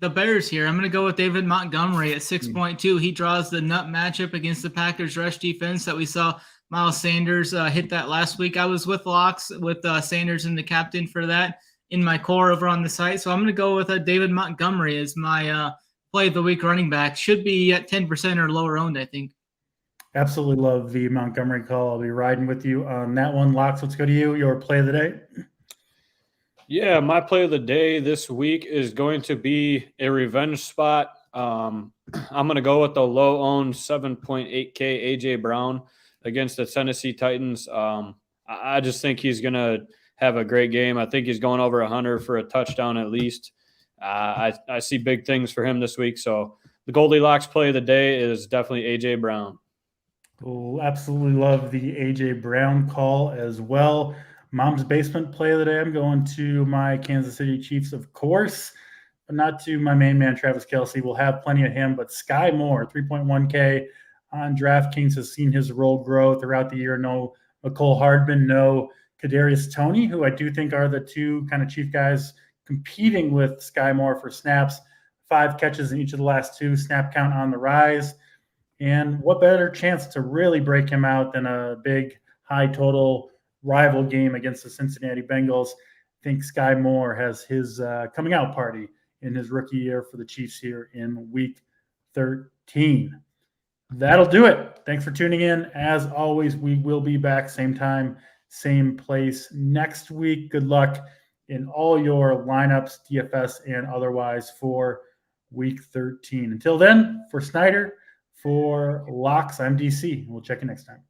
the Bears here. I'm going to go with David Montgomery at 6.2. He draws the nut matchup against the Packers rush defense that we saw Miles Sanders hit that last week. I was with locks with Sanders and the captain for that in my core over on the site. So I'm going to go with David Montgomery as my play of the week running back. Should be at 10% or lower owned, I think. Absolutely love the Montgomery call. I'll be riding with you on that one. Locks, let's go to you. Your play of the day. Yeah, my play of the day this week is going to be a revenge spot. I'm going to go with the low-owned 7.8K A.J. Brown against the Tennessee Titans. I just think he's going to have a great game. I think he's going over 100 for a touchdown at least. I see big things for him this week. So the Goldilocks play of the day is definitely A.J. Brown. We'll absolutely love the A.J. Brown call as well. Mom's basement play of the day. I'm going to my Kansas City Chiefs, of course, but not to my main man, Travis Kelce. We'll have plenty of him, but Sky Moore, 3.1K on DraftKings, has seen his role grow throughout the year. No McCole Hardman, no Kadarius Toney, who I do think are the two kind of Chief guys competing with Sky Moore for snaps. 5 catches in each of the last 2, snap count on the rise. And what better chance to really break him out than a big high total rival game against the Cincinnati Bengals. I think Sky Moore has his coming out party in his rookie year for the Chiefs here in Week 13. That'll do it. Thanks for tuning in. As always, we will be back same time, same place next week. Good luck in all your lineups, DFS and otherwise, for Week 13. Until then, for Snyder, for Locks, I'm DC. We'll check you next time.